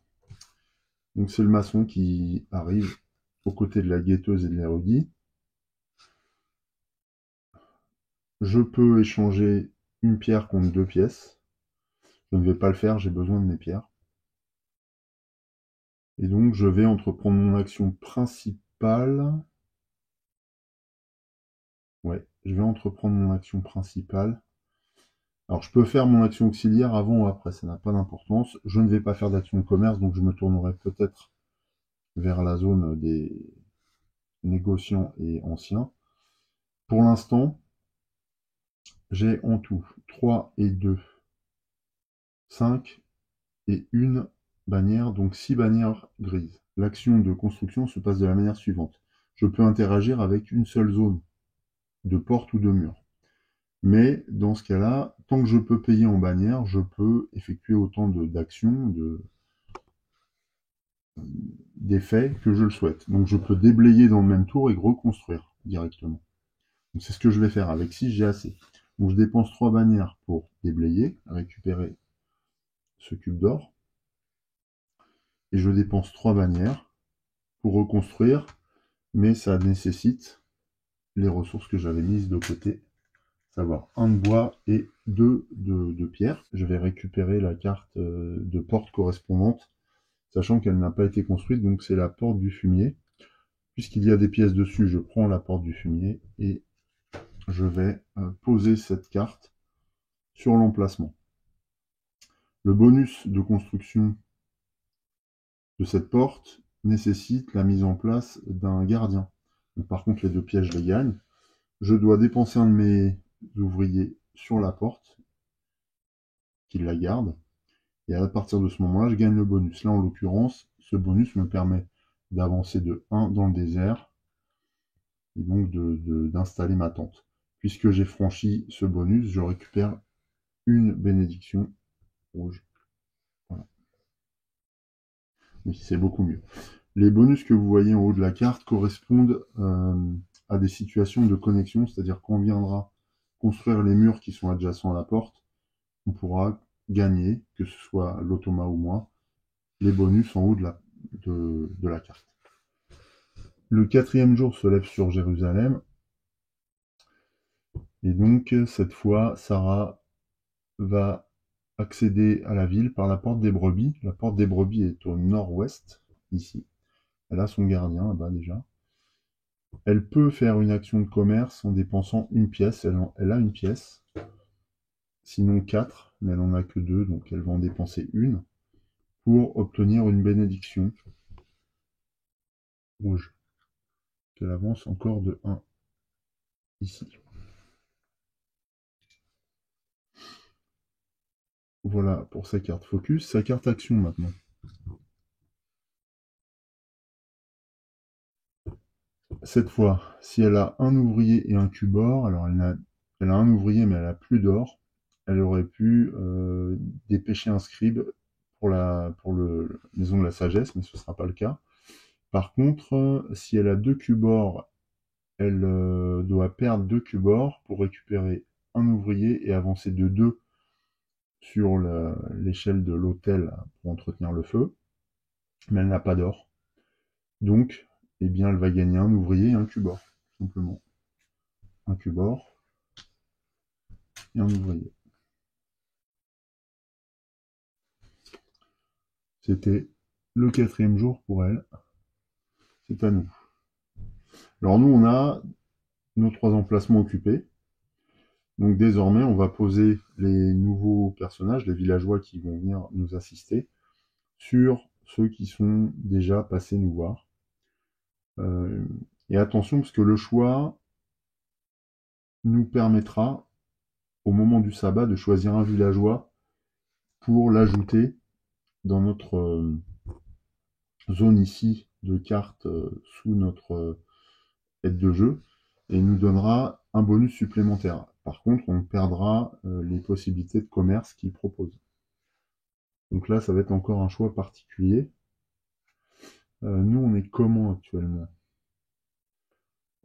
Donc c'est le maçon qui arrive aux côtés de la guetteuse et de l'érudit. Je peux échanger une pierre contre 2 pièces. Je ne vais pas le faire, j'ai besoin de mes pierres. Et donc je vais entreprendre mon action principale. Ouais, je vais entreprendre mon action principale. Alors je peux faire mon action auxiliaire avant ou après, ça n'a pas d'importance. Je ne vais pas faire d'action de commerce, donc je me tournerai peut-être vers la zone des négociants et anciens. Pour l'instant, j'ai en tout 3 et 2, 5 et une bannière, donc 6 bannières grises. L'action de construction se passe de la manière suivante. Je peux interagir avec une seule zone de porte ou de mur. Mais dans ce cas-là, tant que je peux payer en bannière, je peux effectuer autant d'actions, d'effets que je le souhaite. Donc je peux déblayer dans le même tour et reconstruire directement. Donc c'est ce que je vais faire. Avec 6, j'ai assez. Donc je dépense 3 bannières pour déblayer, récupérer ce cube d'or. Et je dépense 3 bannières pour reconstruire, mais ça nécessite les ressources que j'avais mises de côté, savoir 1 de bois et 2 de pierre. Je vais récupérer la carte de porte correspondante, sachant qu'elle n'a pas été construite, donc c'est la porte du fumier. Puisqu'il y a des pièces dessus, je prends la porte du fumier et je vais poser cette carte sur l'emplacement. Le bonus de construction de cette porte nécessite la mise en place d'un gardien. Donc, par contre, les 2 pièges les gagnent. Je dois dépenser un de mes ouvriers sur la porte, qu'il la garde, et à partir de ce moment-là, je gagne le bonus. Là, en l'occurrence, ce bonus me permet d'avancer de 1 dans le désert, et donc d'installer ma tente. Puisque j'ai franchi ce bonus, je récupère une bénédiction rouge. Voilà. Oui, c'est beaucoup mieux. Les bonus que vous voyez en haut de la carte correspondent à des situations de connexion, c'est-à-dire qu'on viendra construire les murs qui sont adjacents à la porte, on pourra gagner, que ce soit l'automa ou moi, les bonus en haut de la carte. Le 4e jour se lève sur Jérusalem, et donc cette fois, Sarah va accéder à la ville par la porte des brebis. La porte des brebis est au nord-ouest, ici. Elle a son gardien là-bas déjà. Elle peut faire une action de commerce en dépensant une pièce. Elle a une pièce, sinon 4, mais elle n'en a que 2, donc elle va en dépenser une pour obtenir une bénédiction rouge. Elle avance encore de 1 ici. Voilà pour sa carte focus. Sa carte action maintenant. Cette fois, si elle a un ouvrier et un cube-or, alors elle a un ouvrier mais elle a plus d'or, elle aurait pu dépêcher un scribe pour la maison de la sagesse, mais ce ne sera pas le cas. Par contre, si elle a 2 cube-or, elle doit perdre 2 cube-or pour récupérer un ouvrier et avancer de 2 sur l'échelle de l'autel pour entretenir le feu, mais elle n'a pas d'or. Donc, eh bien, elle va gagner un ouvrier et un cube-or, simplement. Un cube-or et un ouvrier. C'était le 4e jour pour elle. C'est à nous. Alors nous, on a nos 3 emplacements occupés. Donc désormais, on va poser les nouveaux personnages, les villageois qui vont venir nous assister, sur ceux qui sont déjà passés nous voir. Et attention, parce que le choix nous permettra, au moment du sabbat, de choisir un villageois pour l'ajouter dans notre zone ici de carte sous notre aide de jeu, et nous donnera un bonus supplémentaire. Par contre, on perdra les possibilités de commerce qu'il propose. Donc là, ça va être encore un choix particulier. Nous, on est comment actuellement?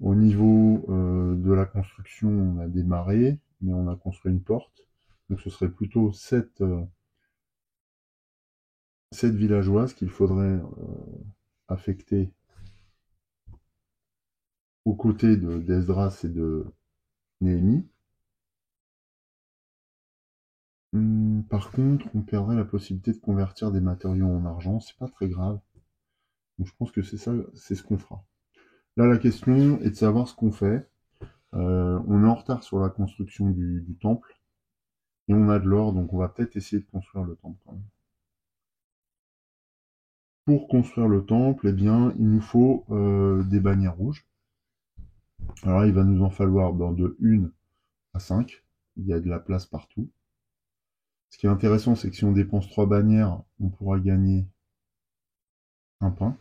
Au niveau de la construction, on a démarré, mais on a construit une porte. Donc ce serait plutôt cette villageoise qu'il faudrait affecter aux côtés d'Esdras et de Néhémie. Par contre, on perdrait la possibilité de convertir des matériaux en argent. C'est pas très grave. Donc je pense que c'est ça, c'est ce qu'on fera. Là, la question est de savoir ce qu'on fait. On est en retard sur la construction du temple. Et on a de l'or, donc on va peut-être essayer de construire le temple quand même. Pour construire le temple, eh bien, il nous faut des bannières rouges. Alors là, il va nous en falloir de 1 à 5. Il y a de la place partout. Ce qui est intéressant, c'est que si on dépense 3 bannières, on pourra gagner un pain.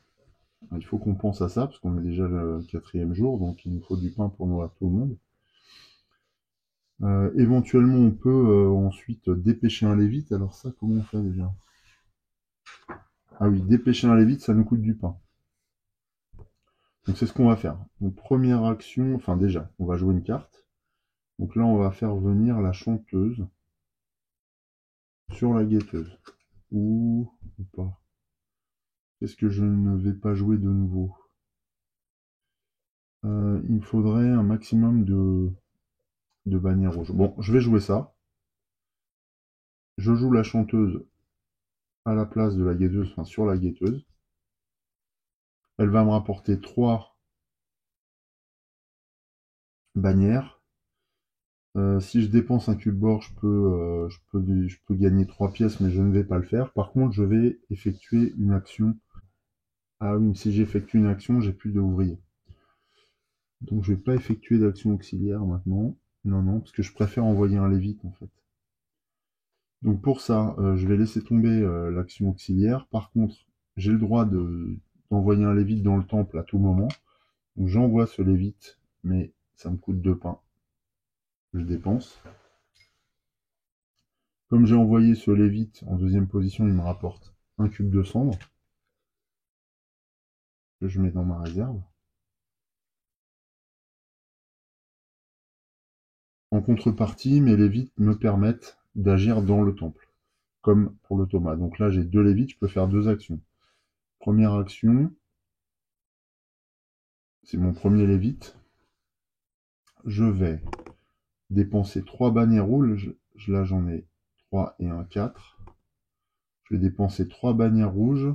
Il faut qu'on pense à ça, parce qu'on est déjà le 4e jour, donc il nous faut du pain pour nourrir tout le monde. Éventuellement, on peut ensuite dépêcher un lévite. Alors ça, comment on fait déjà? Ah oui, dépêcher un lévite, ça nous coûte du pain. Donc c'est ce qu'on va faire. Donc première action, enfin déjà, on va jouer une carte. Donc là, on va faire venir la chanteuse sur la guetteuse. Ou pas. Qu'est-ce que je ne vais pas jouer de nouveau? Il me faudrait un maximum de bannières rouges. Bon, je vais jouer ça. Je joue la chanteuse à la place de la guetteuse, enfin sur la guetteuse. Elle va me rapporter 3 bannières. Si je dépense un cube or, je peux gagner 3 pièces, mais je ne vais pas le faire. Par contre, je vais effectuer une action. Ah oui, si j'effectue une action, j'ai plus d'ouvriers. Donc je vais pas effectuer d'action auxiliaire maintenant. Non, non, parce que je préfère envoyer un lévite en fait. Donc pour ça, je vais laisser tomber l'action auxiliaire. Par contre, j'ai le droit d'envoyer un lévite dans le temple à tout moment. Donc j'envoie ce lévite, mais ça me coûte 2 pains. Je dépense. Comme j'ai envoyé ce lévite en 2e position, il me rapporte un cube de cendre que je mets dans ma réserve. En contrepartie, mes lévites me permettent d'agir dans le temple, comme pour le Thomas. Donc là, j'ai 2 lévites, je peux faire 2 actions. Première action, c'est mon premier lévite. Je vais dépenser 3 bannières rouges. Là, j'en ai 3 et 1, 4. Je vais dépenser 3 bannières rouges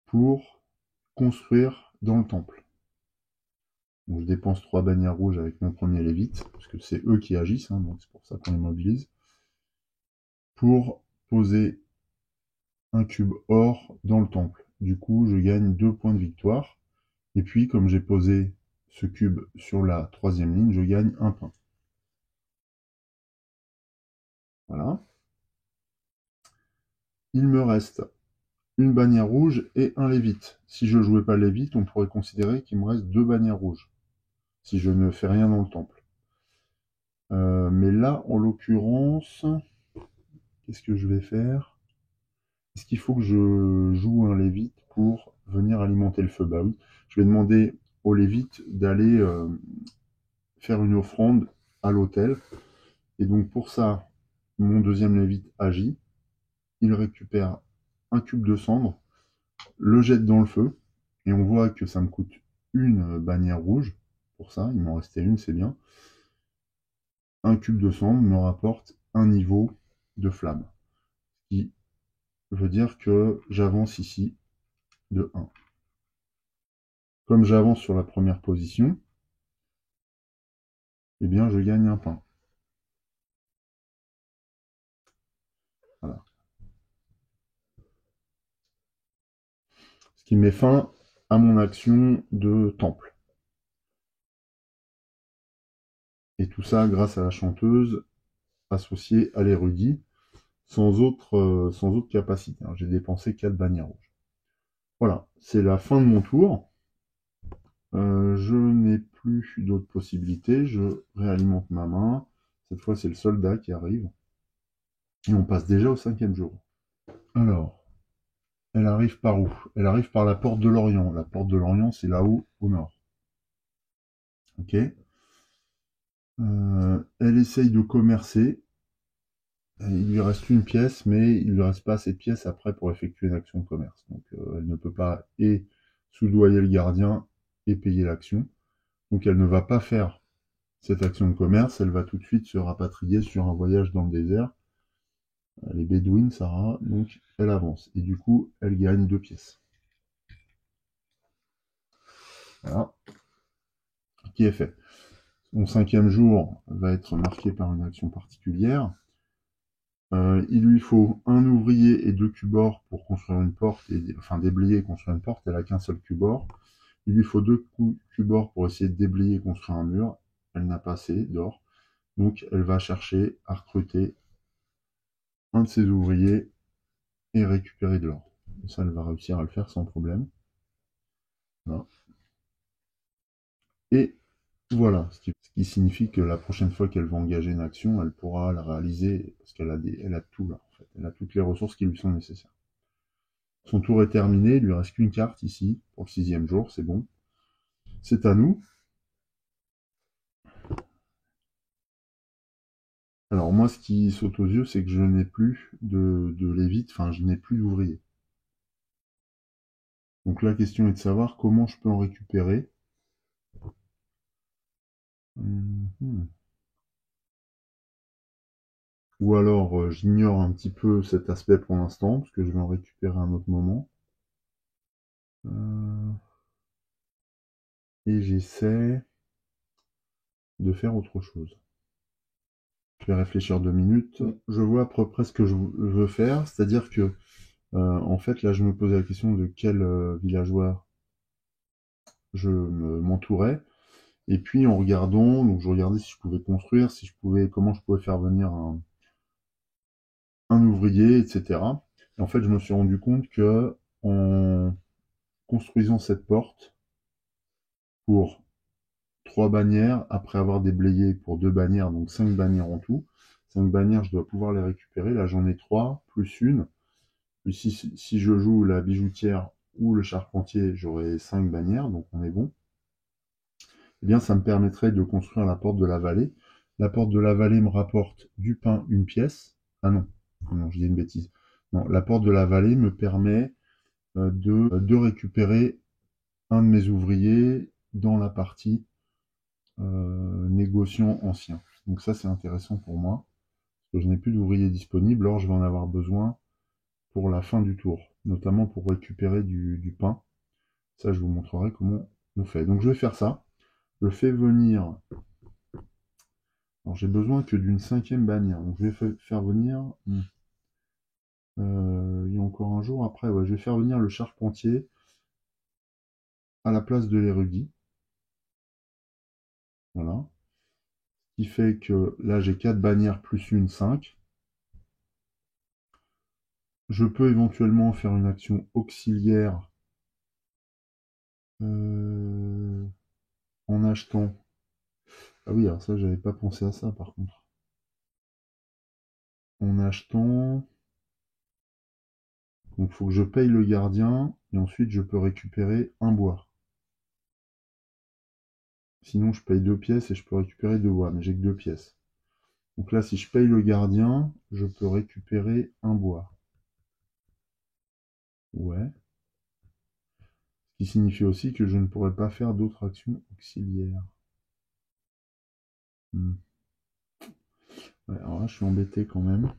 pour construire dans le temple. Donc je dépense 3 bannières rouges avec mon premier lévite, parce que c'est eux qui agissent, hein, donc c'est pour ça qu'on les mobilise, pour poser un cube or dans le temple. Du coup, je gagne 2 points de victoire. Et puis, comme j'ai posé ce cube sur la 3e ligne, je gagne un pain. Voilà. Il me reste une bannière rouge et un lévite. Si je jouais pas lévite, on pourrait considérer qu'il me reste 2 bannières rouges, si je ne fais rien dans le temple. Mais là, en l'occurrence, qu'est-ce que je vais faire? Est-ce qu'il faut que je joue un lévite pour venir alimenter le feu? Bah oui. Je vais demander au lévite d'aller faire une offrande à l'autel. Et donc pour ça, mon 2e lévite agit. Il récupère un cube de cendre, le jette dans le feu. Et on voit que ça me coûte une bannière rouge. Pour ça, il m'en restait une, c'est bien. Un cube de cendre me rapporte un niveau de flamme. Ce qui veut dire que j'avance ici de 1. Comme j'avance sur la première position, eh bien je gagne un pain. Voilà. Ce qui met fin à mon action de temple. Et tout ça grâce à la chanteuse associée à l'érudit, sans autre capacité. J'ai dépensé 4 bannières rouges. Voilà, c'est la fin de mon tour. Je n'ai plus d'autres possibilités. Je réalimente ma main. Cette fois, c'est le soldat qui arrive. Et on passe déjà au 5e jour. Alors, elle arrive par où? Elle arrive par la porte de l'Orient. La porte de l'Orient, c'est là-haut, au nord. Ok. Elle essaye de commercer. Il lui reste une pièce, mais il lui reste pas assez de pièces après pour effectuer une action de commerce. Donc elle ne peut pas et soudoyer le gardien et payer l'action. Donc elle ne va pas faire cette action de commerce, elle va tout de suite se rapatrier sur un voyage dans le désert. Elle est bédouine, Sarah, donc elle avance. Et du coup, elle gagne 2 pièces. Voilà, qui est fait. Mon 5e jour va être marqué par une action particulière. Il lui faut un ouvrier et 2 cubors pour construire une porte, enfin déblayer et construire une porte. Elle n'a qu'un seul cubord. Il lui faut 2 cubors pour essayer de déblayer et construire un mur. Elle n'a pas assez d'or. Donc elle va chercher à recruter un de ses ouvriers et récupérer de l'or. Ça, elle va réussir à le faire sans problème. Voilà. Et voilà, ce qui signifie que la prochaine fois qu'elle va engager une action, elle pourra la réaliser parce qu'elle a, elle a tout là, en fait. Elle a toutes les ressources qui lui sont nécessaires. Son tour est terminé, il lui reste qu'une carte ici pour le 6e jour, c'est bon. C'est à nous. Alors moi, ce qui saute aux yeux, c'est que je n'ai plus de lévite, enfin je n'ai plus d'ouvrier. Donc la question est de savoir comment je peux en récupérer. Ou alors j'ignore un petit peu cet aspect pour l'instant, parce que je vais en récupérer à un autre moment. Et j'essaie de faire autre chose. Je vais réfléchir 2 minutes. Je vois à peu près ce que je veux faire, c'est-à-dire que en fait là je me posais la question de quel villageois je m'entourais. Et puis en regardant, donc je regardais si je pouvais construire, si je pouvais, comment je pouvais faire venir un ouvrier, etc. Et en fait je me suis rendu compte que en construisant cette porte pour 3 bannières, après avoir déblayé pour 2 bannières, donc 5 bannières en tout. 5 bannières, je dois pouvoir les récupérer. Là, j'en ai 3, plus une. Puis si je joue la bijoutière ou le charpentier, j'aurai 5 bannières, donc on est bon. Eh bien, ça me permettrait de construire la porte de la vallée. La porte de la vallée me rapporte du pain, une pièce. Ah non, non, je dis une bêtise. Non, la porte de la vallée me permet de récupérer un de mes ouvriers dans la partie négociant ancien. Donc ça, c'est intéressant pour moi, parce que je n'ai plus d'ouvriers disponibles, or je vais en avoir besoin pour la fin du tour, notamment pour récupérer du pain. Ça, je vous montrerai comment on fait. Donc je vais faire ça. Je fais venir... Alors j'ai besoin que d'une 5e bannière. Donc je vais faire venir... il y a encore un jour après, ouais, je vais faire venir le charpentier à la place de l'érudit. Voilà. Ce qui fait que là j'ai 4 bannières plus une 5. Je peux éventuellement faire une action auxiliaire en achetant. Ah oui, alors ça, j'avais pas pensé à ça par contre. En achetant. Donc il faut que je paye le gardien et ensuite je peux récupérer un bois. Sinon je paye 2 pièces et je peux récupérer 2 bois, mais j'ai que 2 pièces. Donc là, si je paye le gardien, je peux récupérer un bois. Ouais. Ce qui signifie aussi que je ne pourrais pas faire d'autres actions auxiliaires. Ouais, alors là, je suis embêté quand même.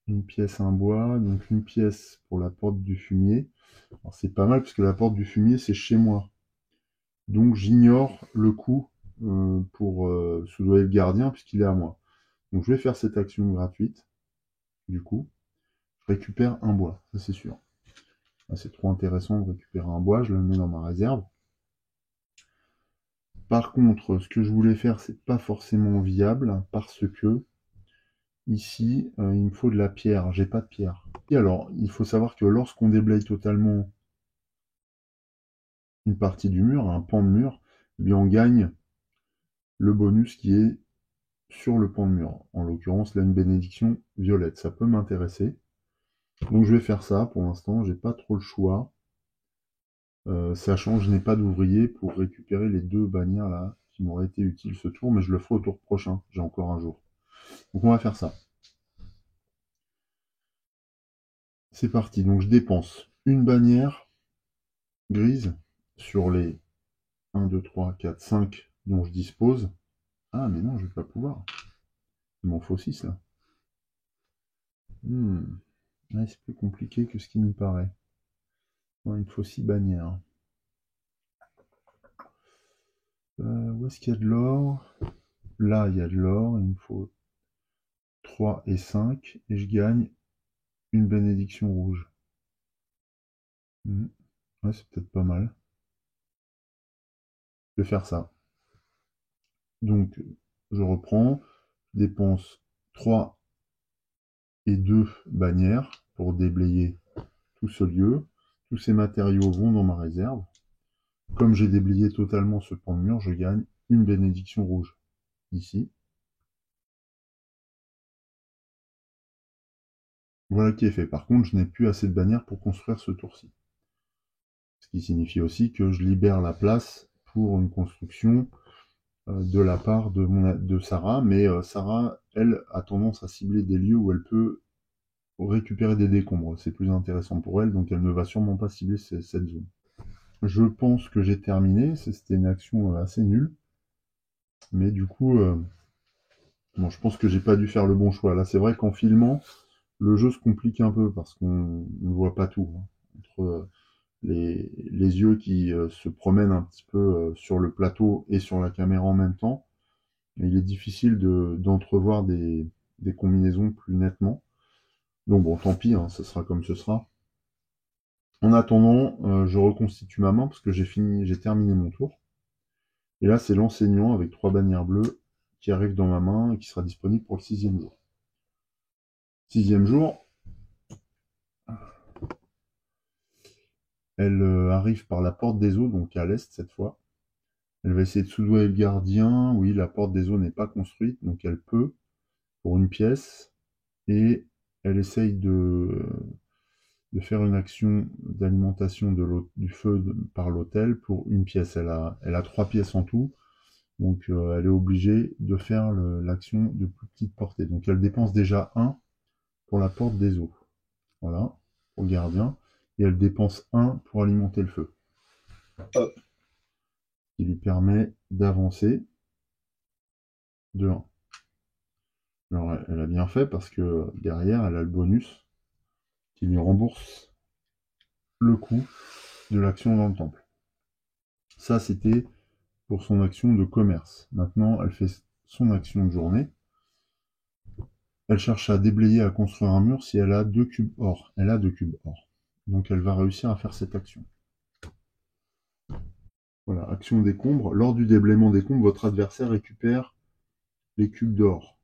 Une pièce, un bois, donc une pièce pour la porte du fumier. Alors c'est pas mal parce que la porte du fumier, c'est chez moi. Donc j'ignore le coût pour soudoyer le gardien puisqu'il est à moi. Donc je vais faire cette action gratuite. Du coup, je récupère un bois, ça c'est sûr. C'est trop intéressant de récupérer un bois, je le mets dans ma réserve. Par contre, ce que je voulais faire, c'est pas forcément viable parce que ici, il me faut de la pierre. J'ai pas de pierre. Et alors, il faut savoir que lorsqu'on déblaye totalement une partie du mur, un pan de mur, eh bien on gagne le bonus qui est sur le pan de mur. En l'occurrence, là, une bénédiction violette. Ça peut m'intéresser. Donc je vais faire ça pour l'instant. J'ai pas trop le choix. sachant que je n'ai pas d'ouvrier pour récupérer les 2 bannières là qui m'auraient été utiles ce tour, mais je le ferai au tour prochain, j'ai encore un jour. Donc on va faire ça. C'est parti, donc je dépense une bannière grise sur les 1, 2, 3, 4, 5 dont je dispose. Ah mais non, je vais pas pouvoir. Il m'en faut 6 là. Ouais, c'est plus compliqué que ce qui n'y paraît. Ouais, il me faut 6 bannières. Où est-ce qu'il y a de l'or? Là, il y a de l'or, il me faut 3 et 5, et je gagne une bénédiction rouge. Ouais, c'est peut-être pas mal. Je vais faire ça. Donc, je reprends, je dépense 3 et 2 bannières pour déblayer tout ce lieu. Tous ces matériaux vont dans ma réserve. Comme j'ai déblayé totalement ce pan de mur, je gagne une bénédiction rouge. Ici. Voilà qui est fait. Par contre, je n'ai plus assez de bannières pour construire ce tour-ci. Ce qui signifie aussi que je libère la place pour une construction de la part de Sarah. Mais Sarah, elle, a tendance à cibler des lieux où elle peut récupérer des décombres. C'est plus intéressant pour elle, donc elle ne va sûrement pas cibler cette zone. Je pense que j'ai terminé. C'était une action assez nulle. Mais du coup, bon, je pense que j'ai pas dû faire le bon choix. Là, c'est vrai qu'en filmant, le jeu se complique un peu parce qu'on ne voit pas tout. Entre les yeux qui se promènent un petit peu sur le plateau et sur la caméra en même temps, il est difficile d'entrevoir des combinaisons plus nettement. Donc bon, tant pis, hein, ce sera comme ce sera. En attendant, je reconstitue ma main parce que j'ai terminé mon tour. Et là, c'est l'enseignant avec 3 bannières bleues qui arrive dans ma main et qui sera disponible pour le 6e jour. 6e jour, elle arrive par la porte des eaux, donc à l'est cette fois. Elle va essayer de soudoyer le gardien. Oui, la porte des eaux n'est pas construite, donc elle peut, pour une pièce. Et elle essaye de faire une action d'alimentation du feu par l'hôtel pour une pièce. Elle a 3 pièces en tout. Donc elle est obligée de faire l'action de plus petite portée. Donc elle dépense déjà 1 pour la porte des eaux. Voilà, pour le gardien. Et elle dépense 1 pour alimenter le feu. Hop. Qui lui permet d'avancer de 1. Alors elle a bien fait parce que derrière elle a le bonus qui lui rembourse le coût de l'action dans le temple. Ça c'était pour son action de commerce. Maintenant elle fait son action de journée. Elle cherche à déblayer, à construire un mur si elle a 2 cubes or. Elle a 2 cubes or. Donc elle va réussir à faire cette action. Voilà, action décombre. Lors du déblaiement décombre, votre adversaire récupère les cubes d'or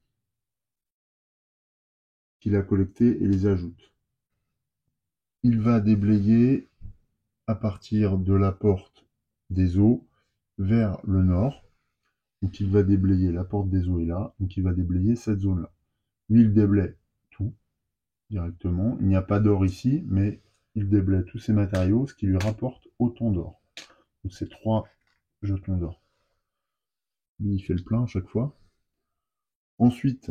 qu'il a collectés et les ajoute. Il va déblayer à partir de la porte des eaux vers le nord. Donc il va déblayer, la porte des eaux est là, donc il va déblayer cette zone-là. Lui, il déblaye tout directement. Il n'y a pas d'or ici, mais il déblaye tous ces matériaux, ce qui lui rapporte autant d'or. Donc c'est 3 jetons d'or. Lui, il fait le plein à chaque fois. Ensuite,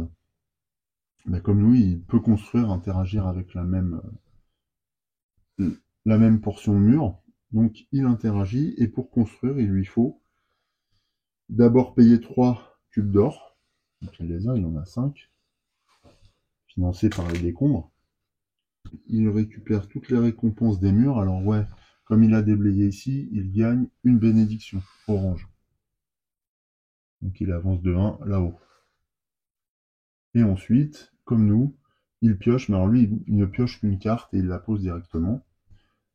comme nous, il peut construire, interagir avec la même portion de mur. Donc il interagit, et pour construire, il lui faut d'abord payer 3 cubes d'or. Donc il les a, il en a 5. Financés par les décombres. Il récupère toutes les récompenses des murs. Alors ouais, comme il a déblayé ici, il gagne une bénédiction orange. Donc il avance de 1 là-haut. Et ensuite, comme nous, il pioche, mais alors lui, il ne pioche qu'une carte et il la pose directement.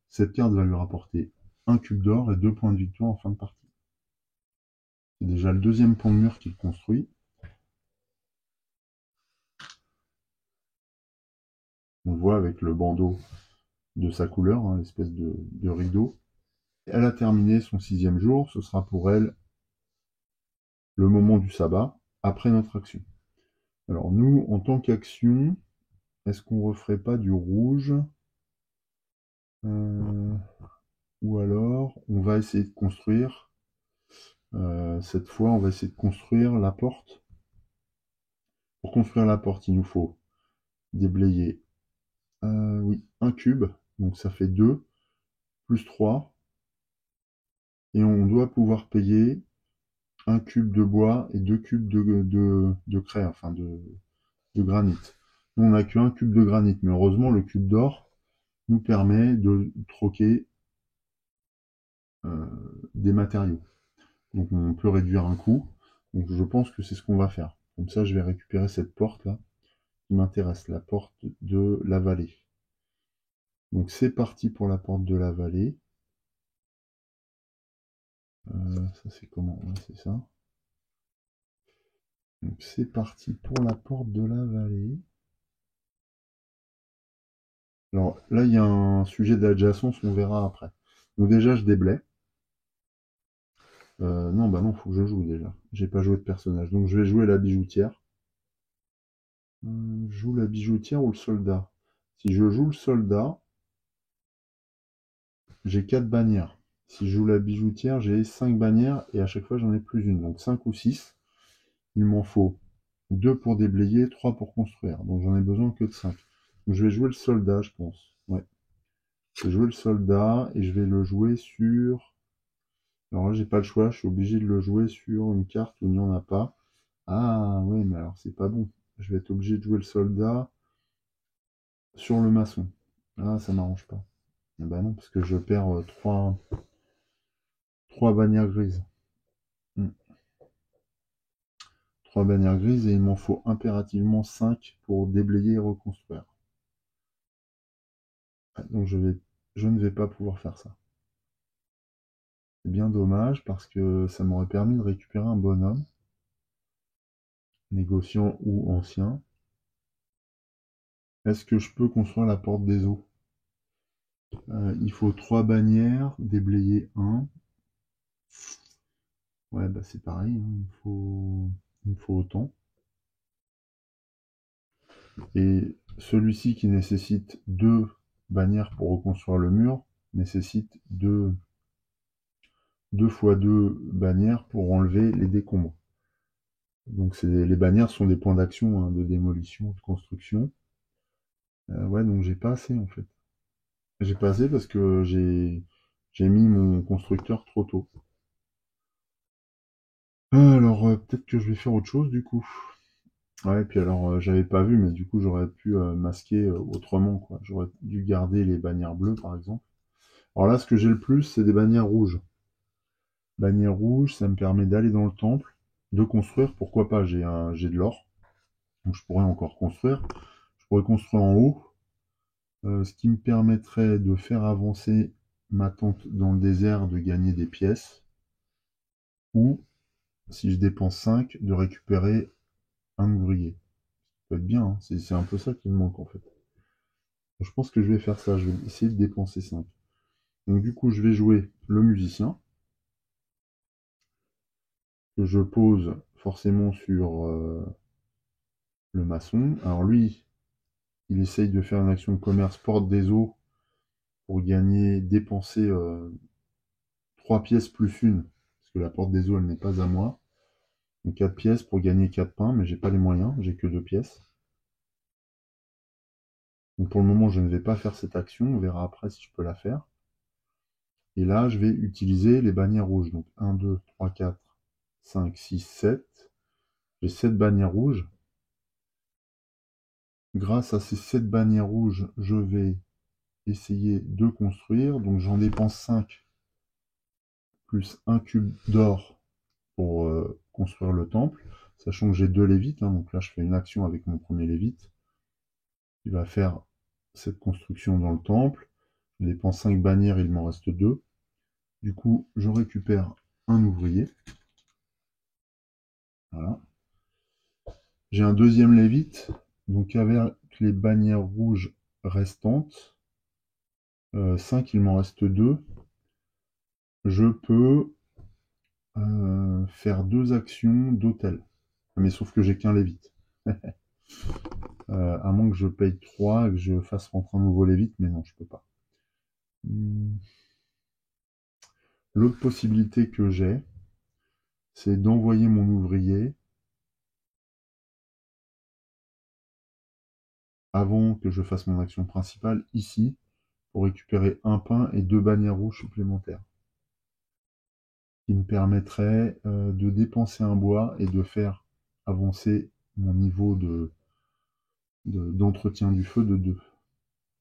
Cette carte va lui rapporter 1 cube d'or et 2 points de victoire en fin de partie. C'est déjà le 2e pont de mur qu'il construit. On voit avec le bandeau de sa couleur, hein, l'espèce de rideau. Elle a terminé son 6e jour, ce sera pour elle le moment du sabbat, après notre action. Alors nous, en tant qu'action, est-ce qu'on referait pas du rouge Ou alors, on va essayer de construire, cette fois, on va essayer de construire la porte. Pour construire la porte, il nous faut déblayer, oui, un cube, donc ça fait 2, plus 3, et on doit pouvoir payer un cube de bois et 2 cubes de craie, enfin de granit. Nous, on n'a qu'un cube de granit, mais heureusement, le cube d'or nous permet de troquer des matériaux. Donc on peut réduire un coût. Donc je pense que c'est ce qu'on va faire. Comme ça, je vais récupérer cette porte-là qui m'intéresse, la porte de la vallée. Donc c'est parti pour la porte de la vallée. Ça c'est comment? Ouais, c'est ça. Donc c'est parti pour la porte de la vallée. Alors là, il y a un sujet d'adjacence, on verra après. Donc déjà, je déblaye. Non, bah non, faut que je joue déjà. J'ai pas joué de personnage. Donc je vais jouer la bijoutière. Je joue la bijoutière ou le soldat? Si je joue le soldat, j'ai 4 bannières. Si je joue la bijoutière, j'ai 5 bannières et à chaque fois j'en ai plus une. Donc 5 ou 6. Il m'en faut 2 pour déblayer, 3 pour construire. Donc j'en ai besoin que de 5. Donc je vais jouer le soldat, je pense. Ouais. Je vais jouer le soldat et je vais le jouer sur... Alors là, j'ai pas le choix, je suis obligé de le jouer sur une carte où il n'y en a pas. Ah oui, mais alors c'est pas bon. Je vais être obligé de jouer le soldat sur le maçon. Ah, ça m'arrange pas. Ah bah non, parce que je perds 3 bannières grises. 3 bannières grises et il m'en faut impérativement 5 pour déblayer et reconstruire. Donc je ne vais pas pouvoir faire ça. C'est bien dommage parce que ça m'aurait permis de récupérer un bonhomme, négociant ou ancien. Est-ce que je peux construire la porte des eaux? Il faut 3 bannières, déblayer 1. Ouais, bah c'est pareil, hein, il me faut autant. Et celui-ci qui nécessite 2 bannières pour reconstruire le mur, nécessite 2 fois 2 bannières pour enlever les décombres. Donc les bannières sont des points d'action, hein, de démolition, de construction. Ouais, donc j'ai pas assez en fait. J'ai pas assez parce que j'ai mis mon constructeur trop tôt. Alors peut-être que je vais faire autre chose du coup. Ouais, puis alors j'avais pas vu, mais du coup j'aurais pu masquer autrement, quoi. J'aurais dû garder les bannières bleues par exemple. Alors là, ce que j'ai le plus, c'est des bannières rouges. Bannières rouges, ça me permet d'aller dans le temple, de construire, pourquoi pas, j'ai de l'or, donc je pourrais encore construire. Je pourrais construire en haut, ce qui me permettrait de faire avancer ma tente dans le désert, de gagner des pièces, ou, si je dépense 5, de récupérer un ouvrier. Ça peut être bien, hein. C'est un peu ça qui me manque en fait. Donc, je pense que je vais faire ça, je vais essayer de dépenser 5. Donc du coup, je vais jouer le musicien, que je pose forcément sur le maçon. Alors lui, il essaye de faire une action de commerce porte des eaux pour gagner, dépenser 3 pièces plus une, parce que la porte des eaux, elle n'est pas à moi. Donc 4 pièces pour gagner 4 pains, mais j'ai pas les moyens, j'ai que 2 pièces. Donc pour le moment, je ne vais pas faire cette action, on verra après si je peux la faire. Et là, je vais utiliser les bannières rouges. Donc 1, 2, 3, 4, 5, 6, 7. J'ai 7 bannières rouges. Grâce à ces 7 bannières rouges, je vais essayer de construire. Donc j'en dépense 5 plus un cube d'or pour construire le temple, sachant que j'ai 2 lévites, hein, donc là je fais une action avec mon premier lévite, qui va faire cette construction dans le temple. Je dépense 5 bannières, il m'en reste 2. Du coup, je récupère un ouvrier. Voilà. J'ai un deuxième lévite, donc avec les bannières rouges restantes, 5, il m'en reste 2. Je peux faire 2 actions d'hôtel. Mais sauf que j'ai qu'un lévite. À moins que je paye 3 et que je fasse rentrer un nouveau lévite, mais non, je peux pas. L'autre possibilité que j'ai, c'est d'envoyer mon ouvrier avant que je fasse mon action principale ici pour récupérer un pain et 2 bannières rouges supplémentaires, qui me permettrait de dépenser un bois et de faire avancer mon niveau d'entretien du feu de 2,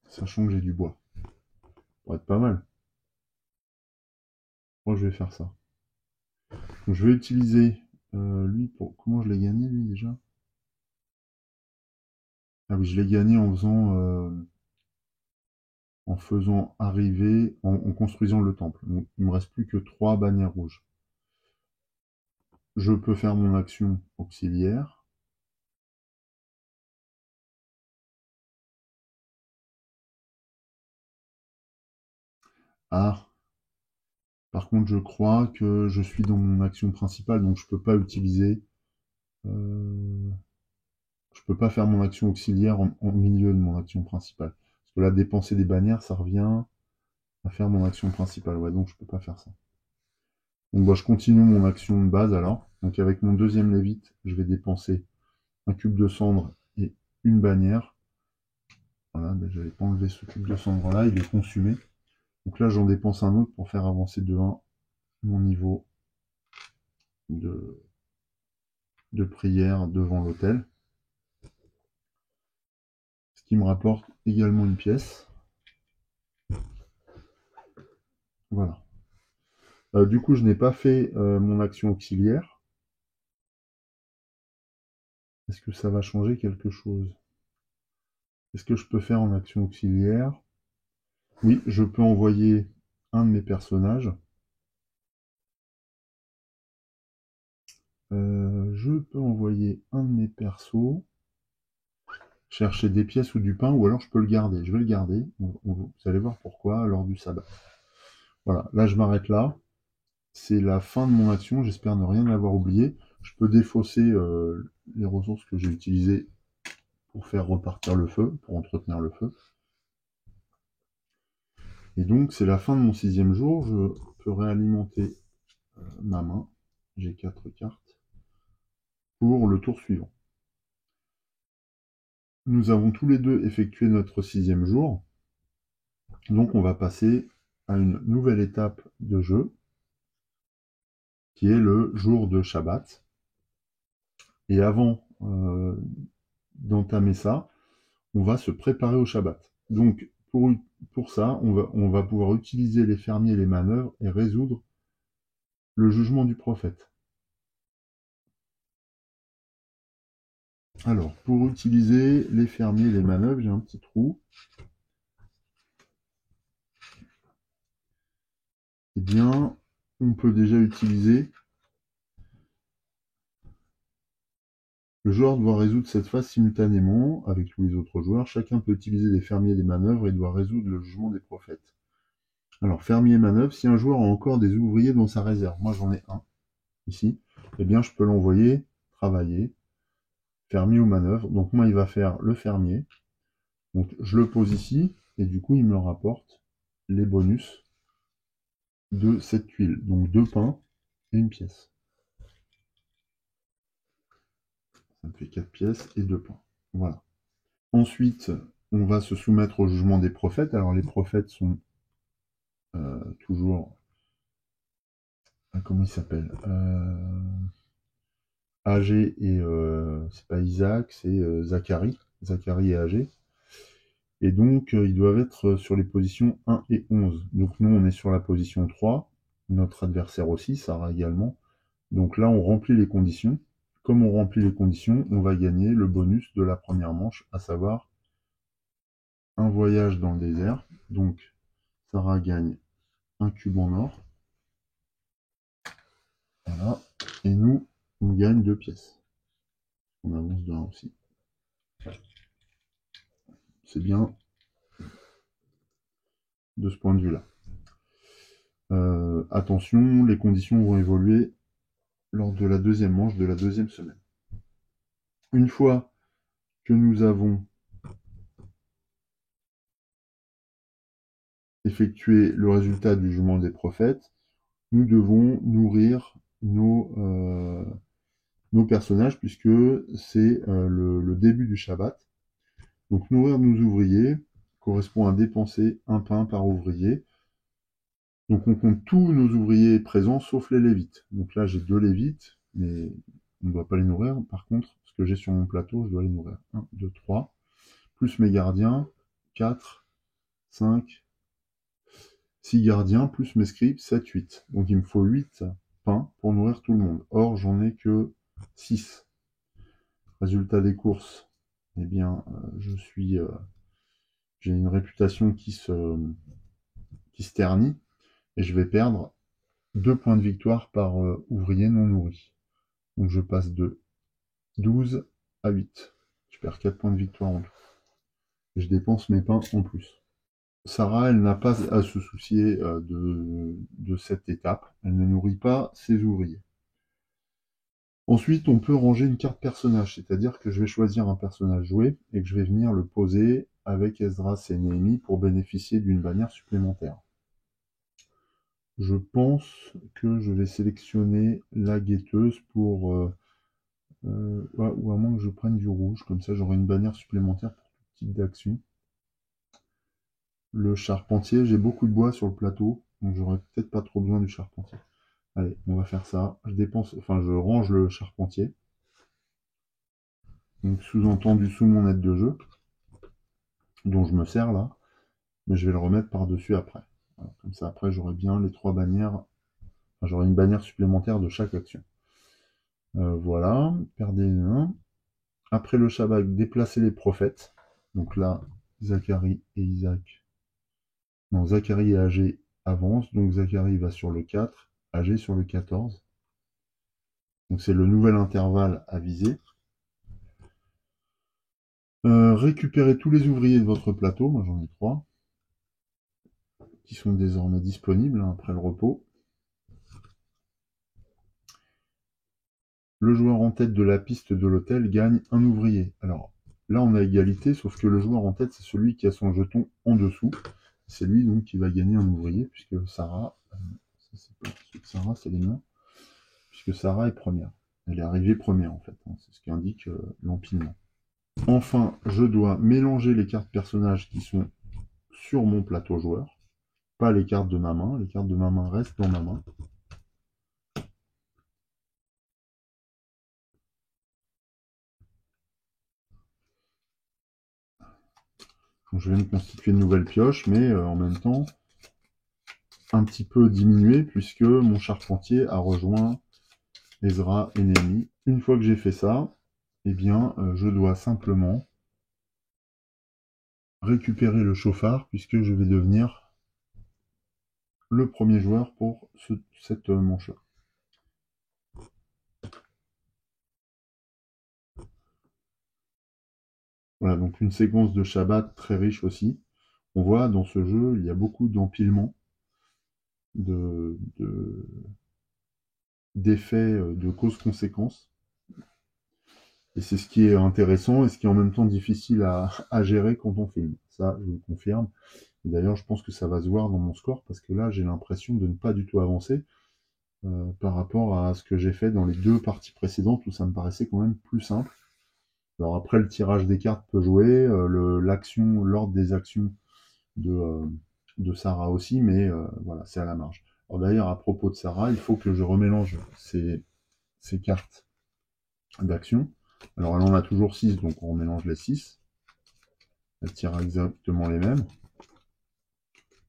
sachant que j'ai du bois. Ça pourrait être pas mal. Moi, je vais faire ça. Donc, je vais utiliser lui pour... Comment je l'ai gagné, lui, déjà? Ah oui, je l'ai gagné en faisant arriver, en construisant le temple. Donc, il me reste plus que 3 bannières rouges. Je peux faire mon action auxiliaire. Ah, par contre, je crois que je suis dans mon action principale, donc je peux pas utiliser... je peux pas faire mon action auxiliaire en milieu de mon action principale. Parce que là, dépenser des bannières, ça revient à faire mon action principale. Ouais, donc je peux pas faire ça. Donc bah, je continue mon action de base alors. Donc avec mon deuxième lévite, je vais dépenser un cube de cendre et une bannière. Voilà, ben, j'avais pas enlevé ce cube de cendre là, il est consumé. Donc là j'en dépense un autre pour faire avancer de 1 mon niveau de, de prière devant l'autel. Ce qui me rapporte également une pièce. Voilà. Du coup je n'ai pas fait mon action auxiliaire. Est-ce que ça va changer quelque chose? Qu'est-ce que je peux faire en action auxiliaire? Oui, je peux envoyer un de mes personnages. Je peux envoyer un de mes persos chercher des pièces ou du pain, ou alors je peux le garder. Je vais le garder. Vous allez voir pourquoi lors du sabbat. Voilà, là je m'arrête là. C'est la fin de mon action. J'espère ne rien avoir oublié. Je peux défausser les ressources que j'ai utilisées pour faire repartir le feu, pour entretenir le feu. Et donc c'est la fin de mon 6e jour. Je peux réalimenter ma main. J'ai 4 cartes pour le tour suivant. Nous avons tous les deux effectué notre 6e jour. Donc on va passer à une nouvelle étape de jeu, qui est le jour de Shabbat. Et avant d'entamer ça, on va se préparer au Shabbat. Donc pour ça, on va pouvoir utiliser les fermiers et les manœuvres et résoudre le jugement du prophète. Alors, pour utiliser les fermiers et les manœuvres, j'ai un petit trou. Eh bien, on peut déjà utiliser... Le joueur doit résoudre cette phase simultanément avec tous les autres joueurs. Chacun peut utiliser des fermiers et des manœuvres et doit résoudre le jugement des prophètes. Alors, fermier et manœuvre, si un joueur a encore des ouvriers dans sa réserve, moi j'en ai un ici, eh bien je peux l'envoyer travailler, fermier ou manœuvre. Donc moi il va faire le fermier. Donc je le pose ici et du coup il me rapporte les bonus de cette tuile. Donc 2 pains et une pièce. Ça me fait 4 pièces et 2 pains. Voilà. Ensuite, on va se soumettre au jugement des prophètes. Alors les prophètes sont toujours... comment ils s'appellent Agé et... c'est pas Isaac, c'est Zacharie. Zacharie et Agé. Et donc, ils doivent être sur les positions 1 et 11. Donc nous, on est sur la position 3. Notre adversaire aussi, Sarah également. Donc là, on remplit les conditions. Comme on remplit les conditions, on va gagner le bonus de la première manche, à savoir un voyage dans le désert. Donc, Sarah gagne un cube en or. Voilà. Et nous, on gagne 2 pièces. On avance de 1 aussi. C'est bien de ce point de vue-là. Attention, les conditions vont évoluer lors de la deuxième manche de la deuxième semaine. Une fois que nous avons effectué le résultat du jugement des prophètes, nous devons nourrir nos personnages puisque c'est le début du Shabbat. Donc nourrir nos ouvriers correspond à dépenser un pain par ouvrier. Donc on compte tous nos ouvriers présents sauf les Lévites. Donc là j'ai 2 Lévites, mais on ne doit pas les nourrir. Par contre, ce que j'ai sur mon plateau, je dois les nourrir. 1, 2, 3. Plus mes gardiens, 4, 5, 6 gardiens, plus mes scribes, 7, 8. Donc il me faut 8 pains pour nourrir tout le monde. Or j'en ai que 6. Résultat des courses, eh bien j'ai une réputation qui se ternit et je vais perdre 2 points de victoire par ouvrier non nourri. Donc je passe de 12 à 8. Je perds 4 points de victoire en tout. Et je dépense mes pains en plus. Sarah, elle n'a pas à se soucier de cette étape. Elle ne nourrit pas ses ouvriers. Ensuite, on peut ranger une carte personnage, c'est-à-dire que je vais choisir un personnage joué et que je vais venir le poser avec Esdras et Néhémie pour bénéficier d'une bannière supplémentaire. Je pense que je vais sélectionner la guetteuse pour... ou à moins que je prenne du rouge, comme ça j'aurai une bannière supplémentaire pour tout type d'action. Le charpentier, j'ai beaucoup de bois sur le plateau, donc j'aurai peut-être pas trop besoin du charpentier. Allez, on va faire ça. Je range le charpentier. Donc sous-entendu sous mon aide de jeu, dont je me sers là, mais je vais le remettre par-dessus après. Voilà, comme ça après j'aurai bien les 3 bannières, enfin, j'aurai une bannière supplémentaire de chaque action. Voilà, perdez 1. Après le Shabbat, déplacer les prophètes. Donc là, Zacharie et Isaac. Non, Zacharie et Agé avancent, donc Zacharie va sur le 4, Agé sur le 14. Donc c'est le nouvel intervalle à viser. Récupérez tous les ouvriers de votre plateau, moi j'en ai 3, qui sont désormais disponibles après le repos. Le joueur en tête de la piste de l'hôtel gagne un ouvrier. Alors là on a égalité, sauf que le joueur en tête c'est celui qui a son jeton en dessous. C'est lui donc qui va gagner un ouvrier, puisque Sarah, Sarah c'est les miens, puisque Sarah est première. Elle est arrivée première en fait, hein. C'est ce qui indique l'empilement. Enfin, je dois mélanger les cartes personnages qui sont sur mon plateau joueur, pas les cartes de ma main. Les cartes de ma main restent dans ma main. Donc, je vais me constituer une nouvelle pioche, mais en même temps, un petit peu diminuée, puisque mon charpentier a rejoint Ezra et Néhémie. Une fois que j'ai fait ça, eh bien, je dois simplement récupérer le chauffard, puisque je vais devenir le premier joueur pour cette manche-là. Voilà, donc une séquence de Shabbat très riche aussi. On voit dans ce jeu, il y a beaucoup d'empilement, d'effets, de causes-conséquences. Et c'est ce qui est intéressant et ce qui est en même temps difficile à gérer quand on filme. Ça, je vous le confirme. Et d'ailleurs, je pense que ça va se voir dans mon score parce que là, j'ai l'impression de ne pas du tout avancer par rapport à ce que j'ai fait dans les 2 parties précédentes où ça me paraissait quand même plus simple. Alors après, le tirage des cartes peut jouer, l'ordre des actions de Sarah aussi, mais voilà, c'est à la marge. Alors d'ailleurs, à propos de Sarah, il faut que je remélange ces cartes d'action. Alors elle en a toujours 6, donc on mélange les 6. Elle tire exactement les mêmes.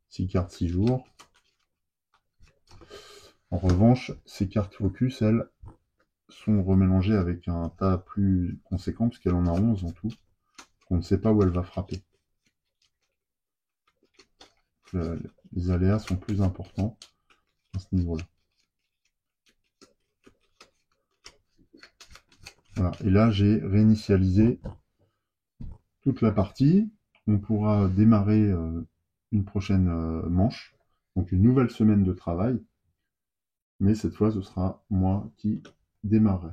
6 cartes, 6 jours. En revanche, ces cartes focus, elles, sont remélangées avec un tas plus conséquent, puisqu'elle en a 11 en tout. On ne sait pas où elle va frapper. Les aléas sont plus importants à ce niveau-là. Voilà. Et là, j'ai réinitialisé toute la partie. On pourra démarrer une prochaine manche, donc une nouvelle semaine de travail. Mais cette fois, ce sera moi qui démarrerai.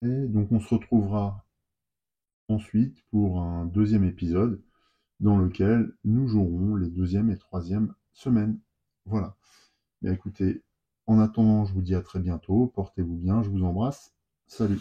Et donc, on se retrouvera ensuite pour un deuxième épisode dans lequel nous jouerons les 2e et 3e semaines. Voilà. Bien écoutez, en attendant, je vous dis à très bientôt, portez-vous bien, je vous embrasse. Salut.